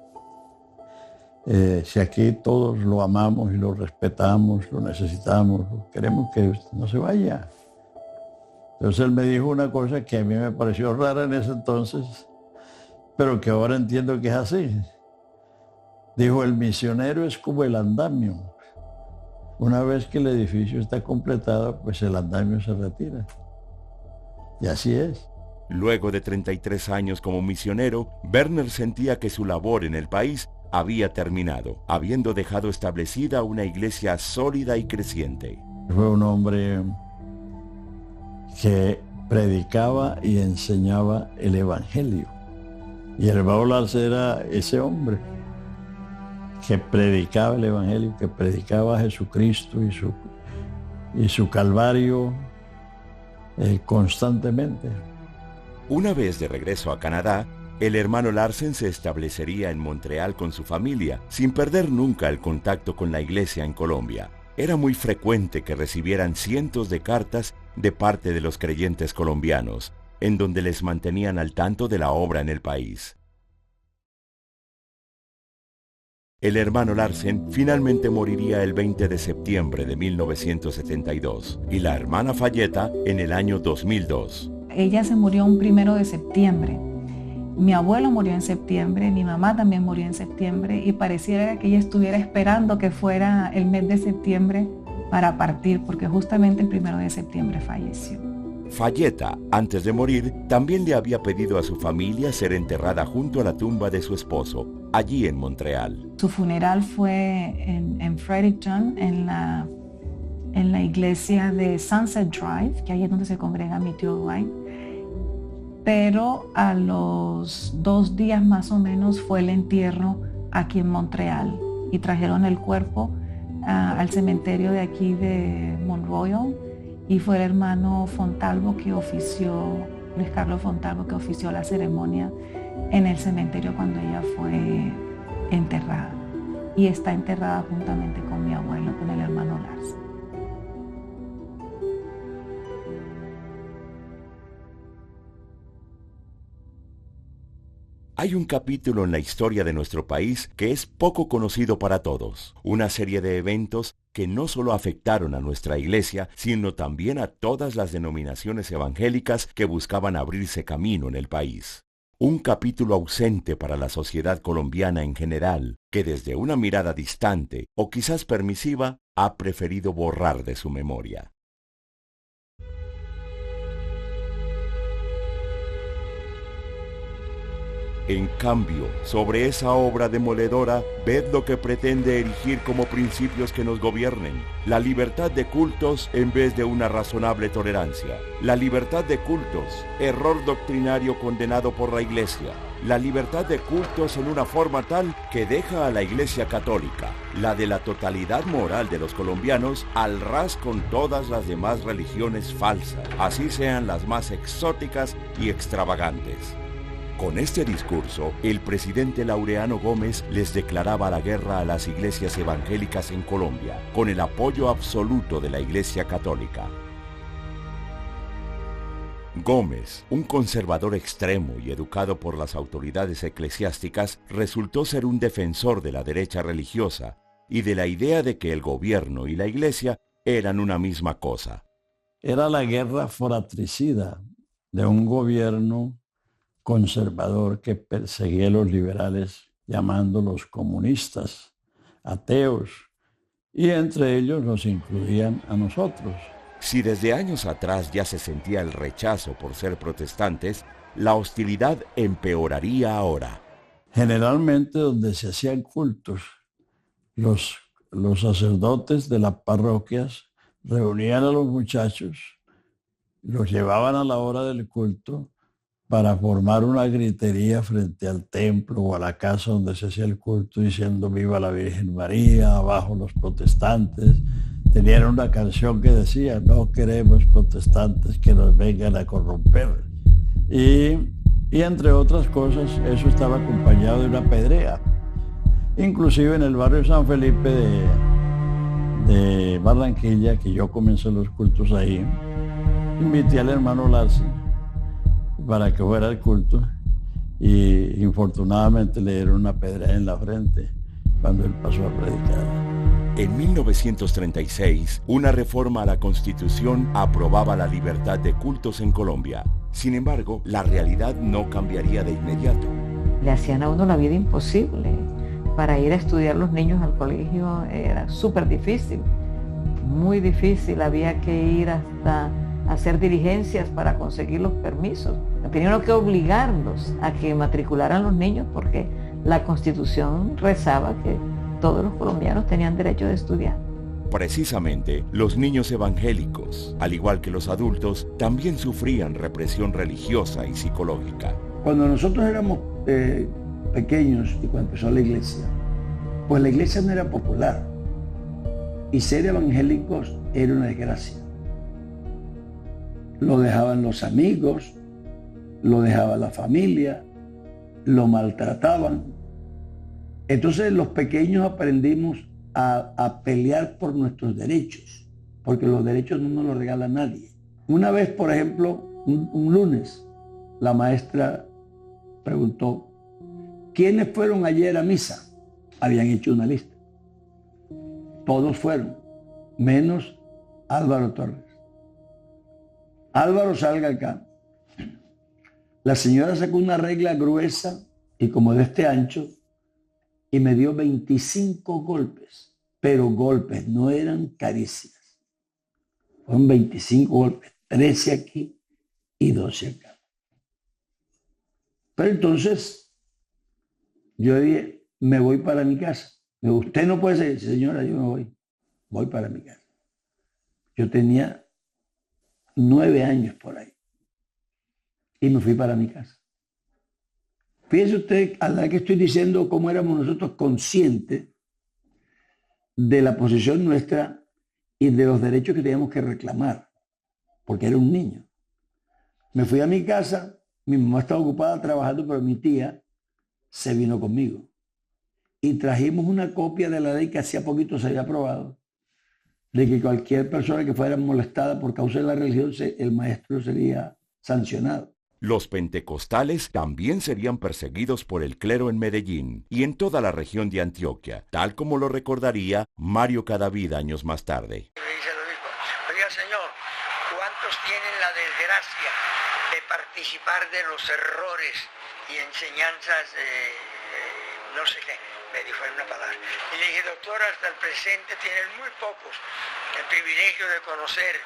Si aquí todos lo amamos y lo respetamos, lo necesitamos, queremos que no se vaya. Entonces él me dijo una cosa que a mí me pareció rara en ese entonces, pero que ahora entiendo que es así. Dijo, el misionero es como el andamio. Una vez que el edificio está completado, pues el andamio se retira. Y así es. Luego de 33 años como misionero, Werner sentía que su labor en el país había terminado, habiendo dejado establecida una iglesia sólida y creciente. Fue un hombre que predicaba y enseñaba el evangelio. Y el hermano Larsen era ese hombre que predicaba el evangelio, que predicaba a Jesucristo y su calvario constantemente. Una vez de regreso a Canadá, el hermano Larsen se establecería en Montreal con su familia, sin perder nunca el contacto con la iglesia en Colombia. Era muy frecuente que recibieran cientos de cartas de parte de los creyentes colombianos, en donde les mantenían al tanto de la obra en el país. El hermano Larsen finalmente moriría el 20 de septiembre de 1972 y la hermana Falleta en el año 2002. Ella se murió un 1 de septiembre. Mi abuelo murió en septiembre, mi mamá también murió en septiembre y pareciera que ella estuviera esperando que fuera el mes de septiembre para partir, porque justamente el 1 de septiembre falleció. Falleta, antes de morir, también le había pedido a su familia ser enterrada junto a la tumba de su esposo, allí en Montreal. Su funeral fue en Fredericton, en la iglesia de Sunset Drive, que ahí es donde se congrega mi tío Dwight. Pero a los 2 días más o menos fue el entierro aquí en Montreal y trajeron el cuerpo al cementerio de aquí de Mont Royal. Y fue el hermano Fontalvo que ofició, Luis Carlos Fontalvo, que ofició la ceremonia en el cementerio cuando ella fue enterrada. Y está enterrada juntamente con mi abuelo, con el hermano Larsen. Hay un capítulo en la historia de nuestro país que es poco conocido para todos. Una serie de eventos que no solo afectaron a nuestra iglesia, sino también a todas las denominaciones evangélicas que buscaban abrirse camino en el país. Un capítulo ausente para la sociedad colombiana en general, que desde una mirada distante o quizás permisiva, ha preferido borrar de su memoria. En cambio, sobre esa obra demoledora, ved lo que pretende erigir como principios que nos gobiernen. La libertad de cultos en vez de una razonable tolerancia. La libertad de cultos, error doctrinario condenado por la Iglesia. La libertad de cultos en una forma tal que deja a la Iglesia Católica, la de la totalidad moral de los colombianos, al ras con todas las demás religiones falsas, así sean las más exóticas y extravagantes. Con este discurso, el presidente Laureano Gómez les declaraba la guerra a las iglesias evangélicas en Colombia, con el apoyo absoluto de la Iglesia Católica. Gómez, un conservador extremo y educado por las autoridades eclesiásticas, resultó ser un defensor de la derecha religiosa y de la idea de que el gobierno y la Iglesia eran una misma cosa. Era la guerra fratricida de un gobierno conservador que perseguía a los liberales, llamándolos comunistas, ateos, y entre ellos nos incluían a nosotros. Si desde años atrás ya se sentía el rechazo por ser protestantes, la hostilidad empeoraría ahora. Generalmente donde se hacían cultos, los sacerdotes de las parroquias reunían a los muchachos, los llevaban a la hora del culto para formar una gritería frente al templo o a la casa donde se hacía el culto diciendo viva la Virgen María, abajo los protestantes. Tenían una canción que decía no queremos protestantes que nos vengan a corromper. Y entre otras cosas eso estaba acompañado de una pedrea. Inclusive en el barrio San Felipe de Barranquilla, que yo comencé los cultos ahí, invité al hermano Larsi para que fuera al culto y infortunadamente le dieron una pedrea en la frente cuando él pasó a predicar. En 1936, una reforma a la Constitución aprobaba la libertad de cultos en Colombia. Sin embargo, la realidad no cambiaría de inmediato. Le hacían a uno la vida imposible. Para ir a estudiar los niños al colegio era súper difícil, muy difícil. Había que ir hasta hacer diligencias para conseguir los permisos. Tenían que obligarlos a que matricularan los niños porque la Constitución rezaba que todos los colombianos tenían derecho de estudiar. Precisamente, los niños evangélicos, al igual que los adultos, también sufrían represión religiosa y psicológica. Cuando nosotros éramos pequeños y cuando empezó la iglesia, pues la iglesia no era popular y ser evangélicos era una desgracia. Lo dejaban los amigos, lo dejaba la familia, lo maltrataban. Entonces los pequeños aprendimos a pelear por nuestros derechos, porque los derechos no nos los regala nadie. Una vez, por ejemplo, un lunes, la maestra preguntó, ¿quiénes fueron ayer a misa? Habían hecho una lista. Todos fueron, menos Álvaro Torres. Álvaro, salga acá. La señora sacó una regla gruesa y como de este ancho y me dio 25 golpes, pero golpes, no eran caricias. Fueron 25 golpes, 13 aquí y 12 acá. Pero entonces yo dije, me voy para mi casa. Me dijo, usted no puede seguir. Señora, yo me voy para mi casa. Yo tenía 9 años por ahí. Y me fui para mi casa. Fíjese usted, a la que estoy diciendo cómo éramos nosotros conscientes de la posición nuestra y de los derechos que teníamos que reclamar, porque era un niño. Me fui a mi casa, mi mamá estaba ocupada trabajando, pero mi tía se vino conmigo. Y trajimos una copia de la ley que hacía poquito se había aprobado, de que cualquier persona que fuera molestada por causa de la religión, el maestro sería sancionado. Los pentecostales también serían perseguidos por el clero en Medellín y en toda la región de Antioquia, tal como lo recordaría Mario Cadavid años más tarde. Le dice el obispo, oiga señor, ¿cuántos tienen la desgracia de participar de los errores y enseñanzas no sé qué? Me dijo en una palabra. Y le dije, doctor, hasta el presente tienen muy pocos el privilegio de conocer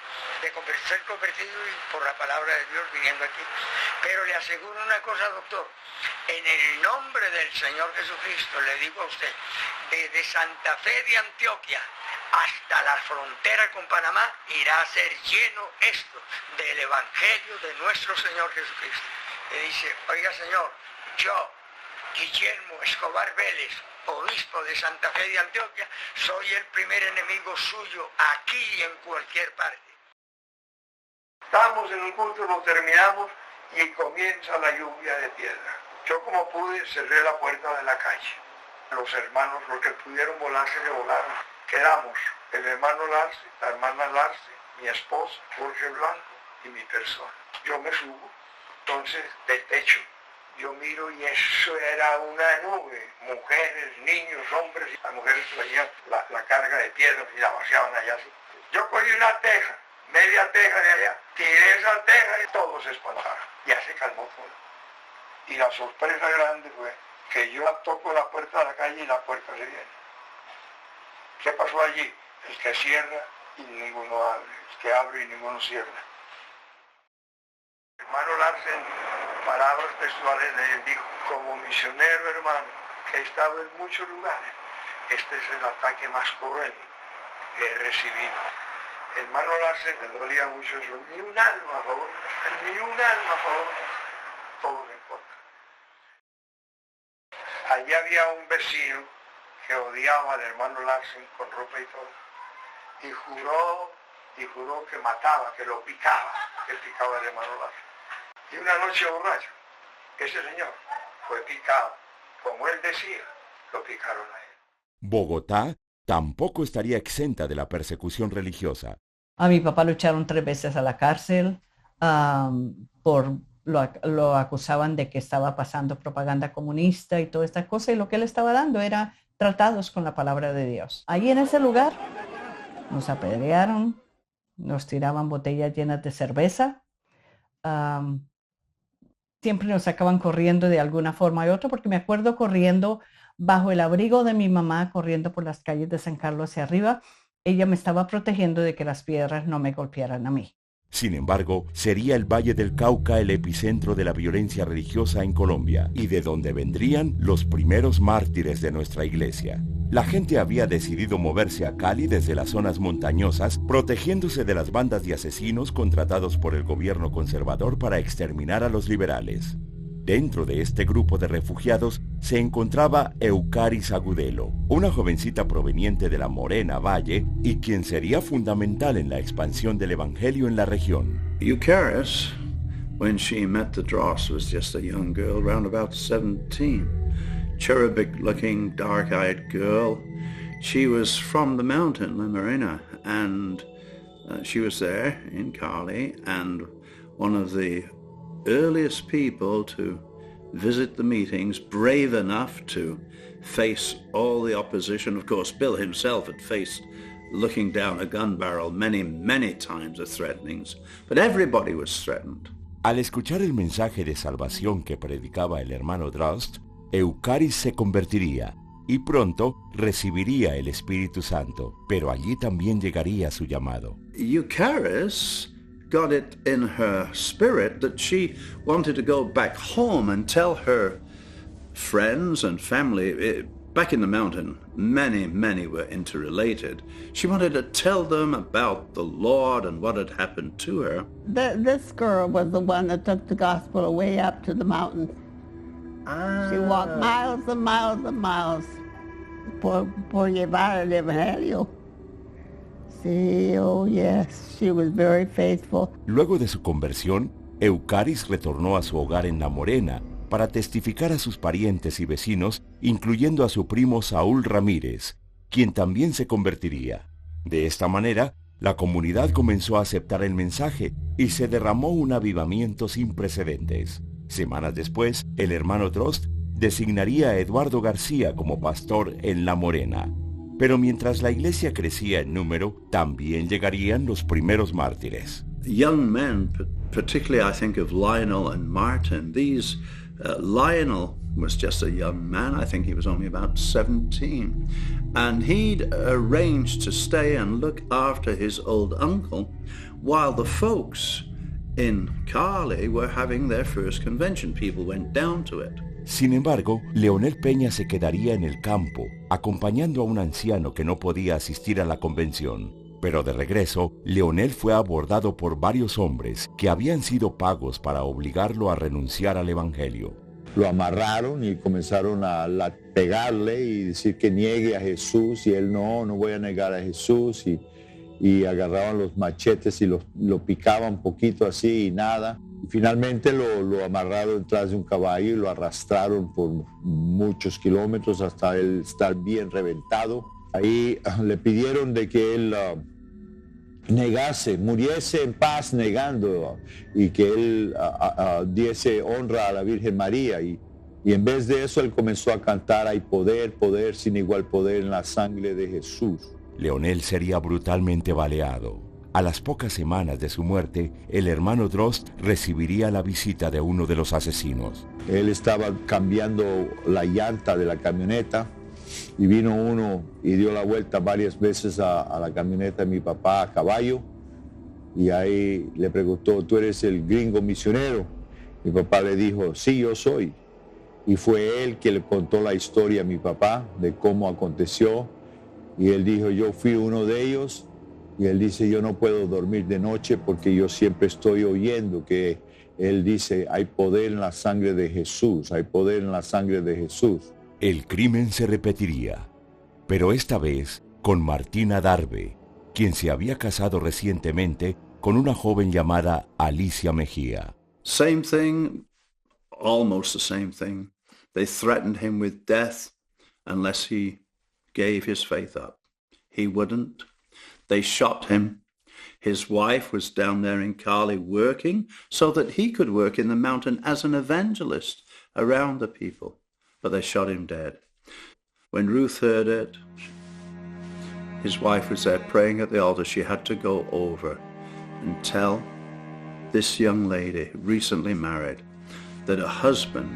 ser convertido por la palabra de Dios viniendo aquí. Pero le aseguro una cosa, doctor, en el nombre del Señor Jesucristo le digo a usted, desde Santa Fe de Antioquia hasta la frontera con Panamá irá a ser lleno esto del Evangelio de nuestro Señor Jesucristo. Le dice, oiga Señor, yo, Guillermo Escobar Vélez, obispo de Santa Fe de Antioquia, soy el primer enemigo suyo aquí y en cualquier parte. Estamos en un culto, lo terminamos y comienza la lluvia de piedra. Yo como pude cerré la puerta de la calle. Los hermanos, los que pudieron volar, se volaron. Quedamos el hermano Larce, la hermana Larce, mi esposa, Jorge Blanco y mi persona. Yo me subo, entonces del techo yo miro y eso era una nube. Mujeres, niños, hombres, y las mujeres traían la carga de piedras y la vaciaban allá así. Yo cogí una teja, media teja de allá, tiré esa teja y todos se espantaron. Ya se calmó todo. Y la sorpresa grande fue que yo toco la puerta de la calle y la puerta se viene. ¿Qué pasó allí? El que cierra y ninguno abre, el que abre y ninguno cierra. Hermano Larsen, palabras textuales de él, dijo, como misionero hermano, que he estado en muchos lugares, este es el ataque más cruel que he recibido. Hermano Larsen, me dolía mucho eso, ni un alma a favor, ni un alma a favor, todo me importa. Allí había un vecino que odiaba al hermano Larsen con ropa y todo, y juró que mataba, que lo picaba, que picaba al hermano Larsen. Y una noche borracho, ese señor fue picado, como él decía, lo picaron a él. Bogotá tampoco estaría exenta de la persecución religiosa. A mi papá lo echaron 3 veces a la cárcel, lo acusaban de que estaba pasando propaganda comunista y toda esta cosa, y lo que él estaba dando era tratados con la palabra de Dios. Allí en ese lugar nos apedrearon, nos tiraban botellas llenas de cerveza, siempre nos sacaban corriendo de alguna forma u otra, porque me acuerdo corriendo bajo el abrigo de mi mamá, corriendo por las calles de San Carlos hacia arriba. Ella me estaba protegiendo de que las piedras no me golpearan a mí. Sin embargo, sería el Valle del Cauca el epicentro de la violencia religiosa en Colombia y de donde vendrían los primeros mártires de nuestra iglesia. La gente había decidido moverse a Cali desde las zonas montañosas, protegiéndose de las bandas de asesinos contratados por el gobierno conservador para exterminar a los liberales. Dentro de este grupo de refugiados se encontraba Eucaris Agudelo, una jovencita proveniente de la Morena Valle y quien sería fundamental en la expansión del evangelio en la región. Eucaris, when she met the Dross, was just a young girl, around about 17. Cherubic-looking, dark-eyed girl. She was from the mountain, La Morena, and she was there in Cali, and one of the earliest people to visit the meetings, brave enough to face all the opposition. Of course, Bill himself had faced looking down a gun barrel many times the threatenings, but everybody was threatened. Al escuchar el mensaje de salvación que predicaba el hermano Drost, Eucaris se convertiría y pronto recibiría el Espíritu Santo, pero allí también llegaría su llamado. Eucaris got it in her spirit that she wanted to go back home and tell her friends and family. Back in the mountain, many were interrelated. She wanted to tell them about the Lord and what had happened to her. This girl was the one that took the gospel way up to the mountain. She walked miles and miles and miles por llevar el evangelio. Sí, oh yes, she was very faithful. Luego de su conversión, Eucaris retornó a su hogar en La Morena para testificar a sus parientes y vecinos, incluyendo a su primo Saúl Ramírez, quien también se convertiría. De esta manera, la comunidad comenzó a aceptar el mensaje y se derramó un avivamiento sin precedentes. Semanas después, el hermano Drost designaría a Eduardo García como pastor en La Morena. Pero mientras la iglesia crecía en número, también llegarían los primeros mártires. Young men, particularly I think of Lionel and Martin. Lionel was just a young man. I think he was only about 17. And he'd arranged to stay and look after his old uncle while the folks in Cali were having their first convention. People went down to it. Sin embargo, Leonel Peña se quedaría en el campo, acompañando a un anciano que no podía asistir a la convención. Pero de regreso, Leonel fue abordado por varios hombres que habían sido pagos para obligarlo a renunciar al Evangelio. Lo amarraron y comenzaron a pegarle y decir que niegue a Jesús, y él no voy a negar a Jesús, y agarraban los machetes y lo picaban un poquito así y nada. Y finalmente lo amarraron detrás de un caballo y lo arrastraron por muchos kilómetros hasta él estar bien reventado. Ahí le pidieron de que él negase, muriese en paz negando, y que él diese honra a la Virgen María. Y en vez de eso él comenzó a cantar: hay poder, poder, sin igual poder en la sangre de Jesús. Leonel sería brutalmente baleado. A las pocas semanas de su muerte, el hermano Drost recibiría la visita de uno de los asesinos. Él estaba cambiando la llanta de la camioneta y vino uno y dio la vuelta varias veces a la camioneta de mi papá a caballo, y ahí le preguntó: ¿tú eres el gringo misionero? Mi papá le dijo: sí, yo soy. Y fue él que le contó la historia a mi papá de cómo aconteció, y él dijo: yo fui uno de ellos. Y él dice: yo no puedo dormir de noche porque yo siempre estoy oyendo que él dice: hay poder en la sangre de Jesús, hay poder en la sangre de Jesús. El crimen se repetiría, pero esta vez con Martina Darbe, quien se había casado recientemente con una joven llamada Alicia Mejía. Same thing, almost the same thing. They threatened him with death unless he gave his faith up. He wouldn't. They shot him. His wife was down there in Cali working so that he could work in the mountain as an evangelist around the people. But they shot him dead. When Ruth heard it, his wife was there praying at the altar. She had to go over and tell this young lady, recently married, that her husband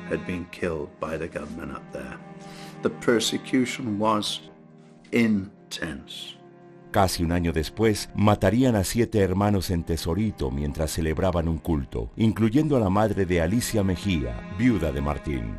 had been killed by the gunmen up there. The persecution was intense. Casi un año después, matarían a 7 hermanos en Tesorito mientras celebraban un culto, incluyendo a la madre de Alicia Mejía, viuda de Martín.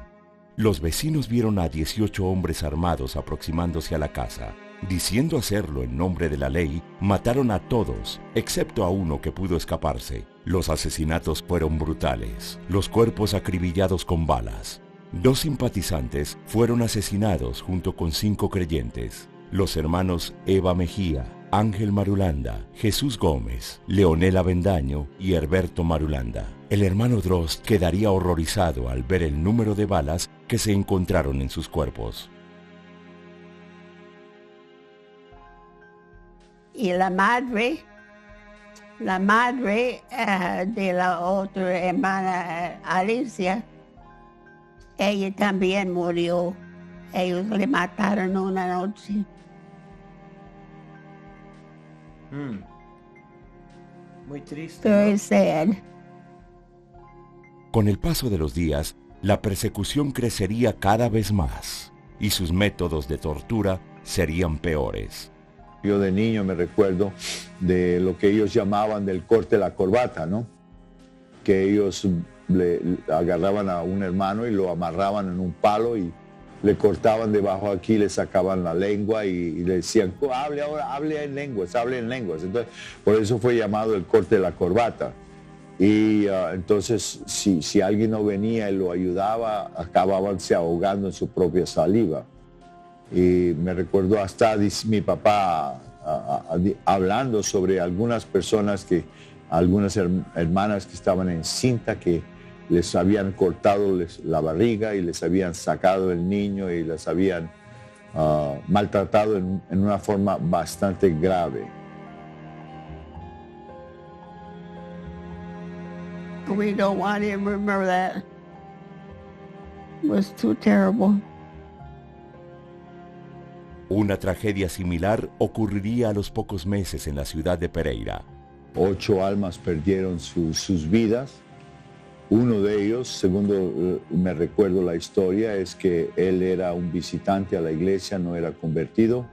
Los vecinos vieron a 18 hombres armados aproximándose a la casa. Diciendo hacerlo en nombre de la ley, mataron a todos, excepto a uno que pudo escaparse. Los asesinatos fueron brutales, los cuerpos acribillados con balas. 2 simpatizantes fueron asesinados junto con 5 creyentes. Los hermanos Eva Mejía, Ángel Marulanda, Jesús Gómez, Leonel Avendaño y Herberto Marulanda. El hermano Drost quedaría horrorizado al ver el número de balas que se encontraron en sus cuerpos. Y la madre de la otra hermana, Alicia, ella también murió. Ellos le mataron una noche. Muy triste. Very sad. Con el paso de los días, la persecución crecería cada vez más y sus métodos de tortura serían peores. Yo de niño me recuerdo de lo que ellos llamaban del corte de la corbata, ¿no? Que ellos le agarraban a un hermano y lo amarraban en un palo y le cortaban debajo aquí, le sacaban la lengua y le decían: hable ahora, hable en lenguas. Entonces, por eso fue llamado el corte de la corbata. Y entonces, si alguien no venía y lo ayudaba, acababan se ahogando en su propia saliva. Y me recuerdo hasta mi papá hablando sobre algunas personas algunas hermanas que estaban en cinta, que les habían cortado la barriga y les habían sacado el niño y les habían maltratado en una forma bastante grave. We don't want to remember that. It was too terrible. Una tragedia similar ocurriría a los pocos meses en la ciudad de Pereira. 8 almas perdieron sus vidas. Uno de ellos, segundo me recuerdo la historia, es que él era un visitante a la iglesia, no era convertido.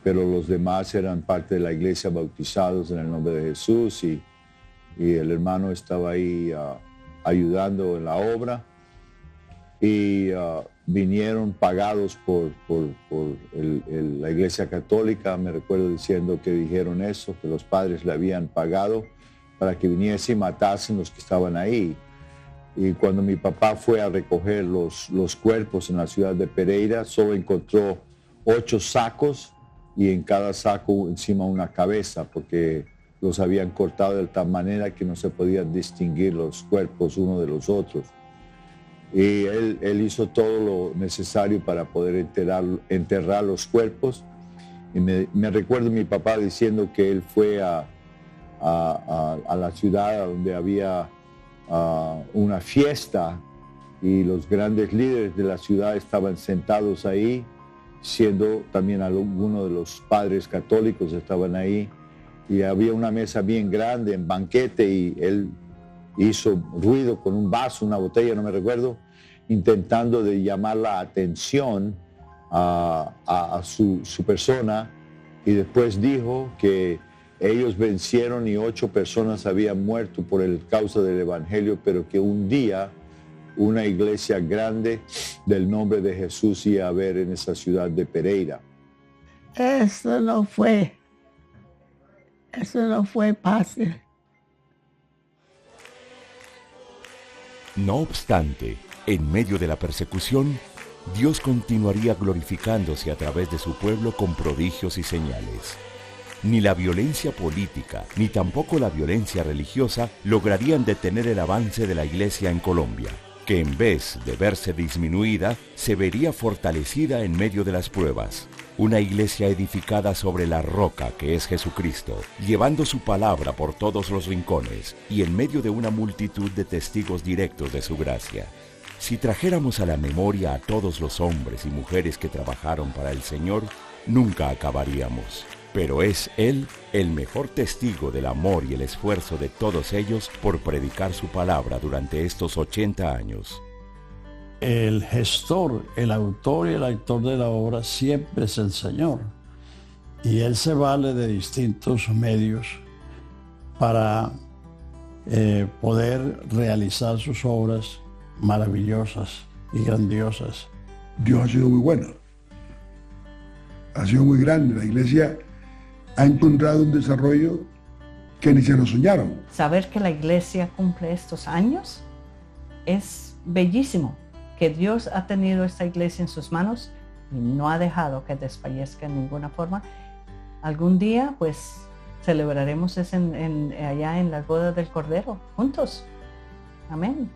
pero los demás eran parte de la iglesia bautizados en el nombre de Jesús y el hermano estaba ahí ayudando en la obra y vinieron pagados por la iglesia católica. Me recuerdo diciendo que dijeron eso, que los padres le habían pagado para que viniese y matasen los que estaban ahí. Y cuando mi papá fue a recoger los cuerpos en la ciudad de Pereira, solo encontró 8 sacos y en cada saco encima una cabeza, porque los habían cortado de tal manera que no se podían distinguir los cuerpos uno de los otros. Y él hizo todo lo necesario para poder enterrar los cuerpos. Y me recuerdo mi papá diciendo que él fue a la ciudad donde había una fiesta y los grandes líderes de la ciudad estaban sentados ahí, siendo también algunos de los padres católicos estaban ahí, y había una mesa bien grande en banquete y él hizo ruido con un vaso, una botella, no me recuerdo, intentando de llamar la atención a su persona, y después dijo que ellos vencieron y 8 personas habían muerto por el causa del evangelio, pero que un día una iglesia grande del nombre de Jesús iba a haber en esa ciudad de Pereira. Eso no fue fácil. No obstante, en medio de la persecución, Dios continuaría glorificándose a través de su pueblo con prodigios y señales. Ni la violencia política, ni tampoco la violencia religiosa lograrían detener el avance de la Iglesia en Colombia, que en vez de verse disminuida, se vería fortalecida en medio de las pruebas. Una iglesia edificada sobre la roca que es Jesucristo, llevando su palabra por todos los rincones y en medio de una multitud de testigos directos de su gracia. Si trajéramos a la memoria a todos los hombres y mujeres que trabajaron para el Señor, nunca acabaríamos. Pero es Él el mejor testigo del amor y el esfuerzo de todos ellos por predicar su palabra durante estos 80 años. El gestor, el autor y el actor de la obra siempre es el Señor. Y Él se vale de distintos medios para poder realizar sus obras maravillosas y grandiosas. Dios ha sido muy bueno. Ha sido muy grande. La iglesia ha encontrado un desarrollo que ni se lo soñaron. Saber que la iglesia cumple estos años es bellísimo, que Dios ha tenido esta iglesia en sus manos y no ha dejado que desfallezca en ninguna forma. Algún día pues celebraremos eso allá en las bodas del Cordero, juntos. Amén.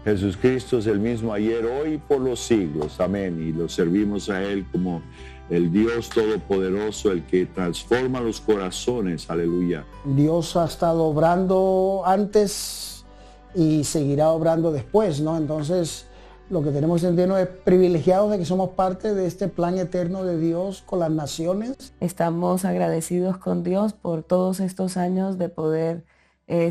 Jesucristo es el mismo ayer, hoy y por los siglos. Amén. Y lo servimos a Él como el Dios Todopoderoso, el que transforma los corazones. Aleluya. Dios ha estado obrando antes y seguirá obrando después, ¿no? Entonces, lo que tenemos que sentirnos es privilegiados de que somos parte de este plan eterno de Dios con las naciones. Estamos agradecidos con Dios por todos estos años de poder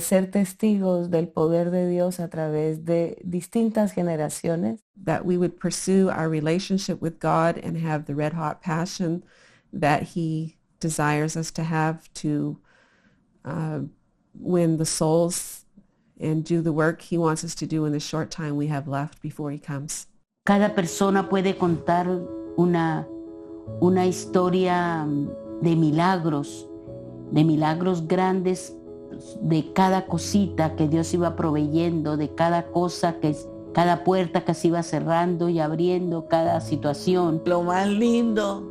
ser testigos del poder de Dios a través de distintas generaciones. That we would pursue our relationship with God and have the red hot passion that He desires us to have to win the souls and do the work He wants us to do in the short time we have left before He comes. Cada persona puede contar una historia de milagros grandes, de cada cosita que Dios iba proveyendo, de cada cosa cada puerta que se iba cerrando y abriendo, cada situación. Lo más lindo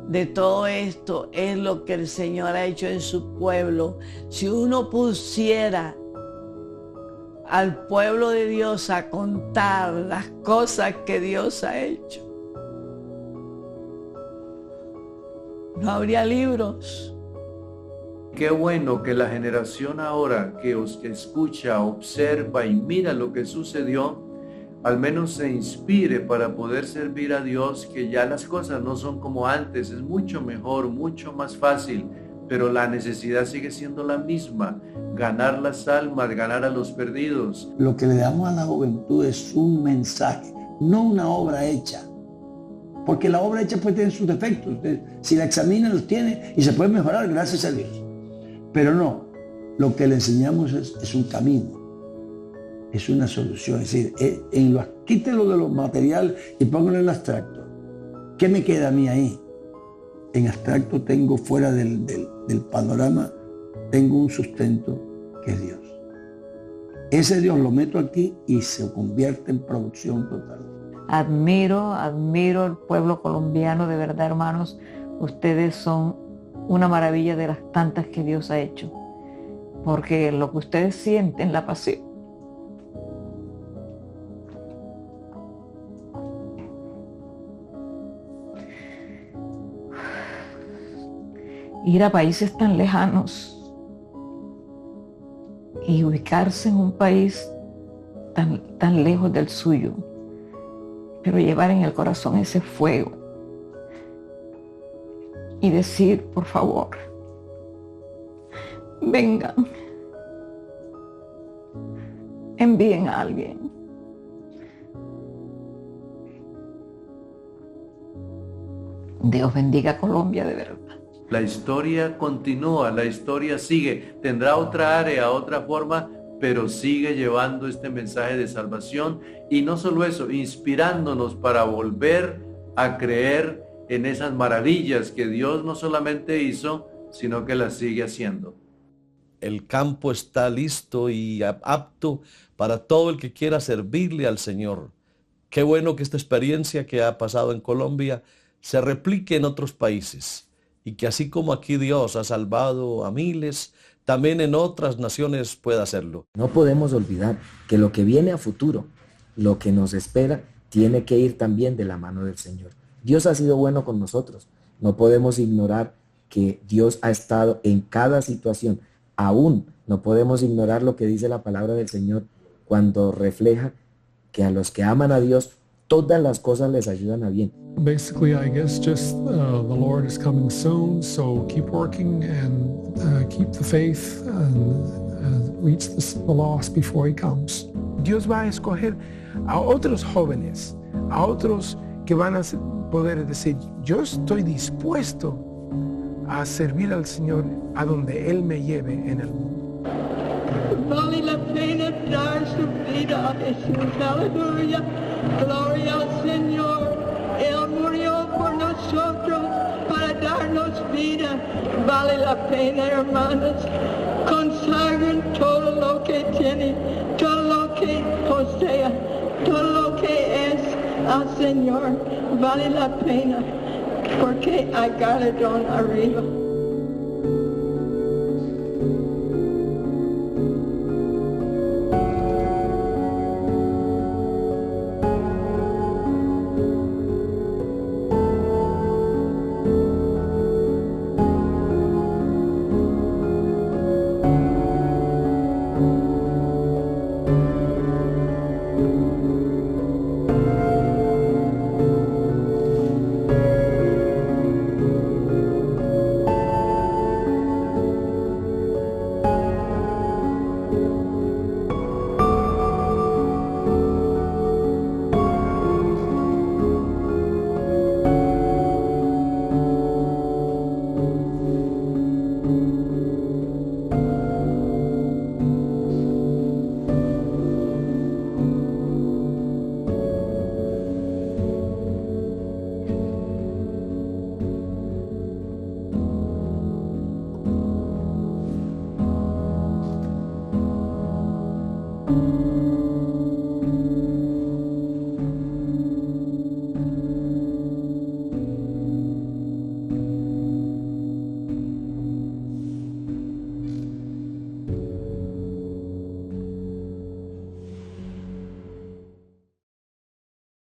de todo esto es lo que el Señor ha hecho en su pueblo. Si uno pusiera al pueblo de Dios a contar las cosas que Dios ha hecho, no habría libros. Qué bueno que la generación ahora que os escucha, observa y mira lo que sucedió, al menos se inspire para poder servir a Dios, que ya las cosas no son como antes, es mucho mejor, mucho más fácil, pero la necesidad sigue siendo la misma, ganar las almas, ganar a los perdidos. Lo que le damos a la juventud es un mensaje, no una obra hecha, porque la obra hecha pues tiene sus defectos. Si la examina los tiene y se puede mejorar, gracias a Dios. Pero no, lo que le enseñamos es un camino, es una solución. Es decir, quítelo de lo material y póngalo en abstracto. ¿Qué me queda a mí ahí? En abstracto tengo fuera del panorama, tengo un sustento que es Dios. Ese Dios lo meto aquí y se convierte en producción total. Admiro al pueblo colombiano, de verdad, hermanos. Ustedes son una maravilla de las tantas que Dios ha hecho. Porque lo que ustedes sienten, la pasión. Ir a países tan lejanos y ubicarse en un país tan lejos del suyo, pero llevar en el corazón ese fuego y decir, por favor, vengan, envíen a alguien. Dios bendiga a Colombia, de verdad. La historia continúa, la historia sigue, tendrá otra área, otra forma, pero sigue llevando este mensaje de salvación y no solo eso, inspirándonos para volver a creer en esas maravillas que Dios no solamente hizo, sino que las sigue haciendo. El campo está listo y apto para todo el que quiera servirle al Señor. Qué bueno que esta experiencia que ha pasado en Colombia se replique en otros países. Y que así como aquí Dios ha salvado a miles, también en otras naciones pueda hacerlo. No podemos olvidar que lo que viene a futuro, lo que nos espera, tiene que ir también de la mano del Señor. Dios ha sido bueno con nosotros. No podemos ignorar que Dios ha estado en cada situación. Aún no podemos ignorar lo que dice la palabra del Señor cuando refleja que a los que aman a Dios, todas las cosas les ayudan a bien. Basically, I guess just the Lord is coming soon, so keep working and keep the faith and reach the lost before He comes. Dios va a escoger a otros jóvenes, a otros que van a poder decir, yo estoy dispuesto a servir al Señor a donde Él me lleve en el mundo. Vale la pena dar su vida a Jesús, aleluya, gloria al Señor. Él murió por nosotros para darnos vida. Vale la pena, hermanos. Consagren todo lo que tienen, todo lo que posea, todo lo que es al Señor. Vale la pena porque hay galardón arriba.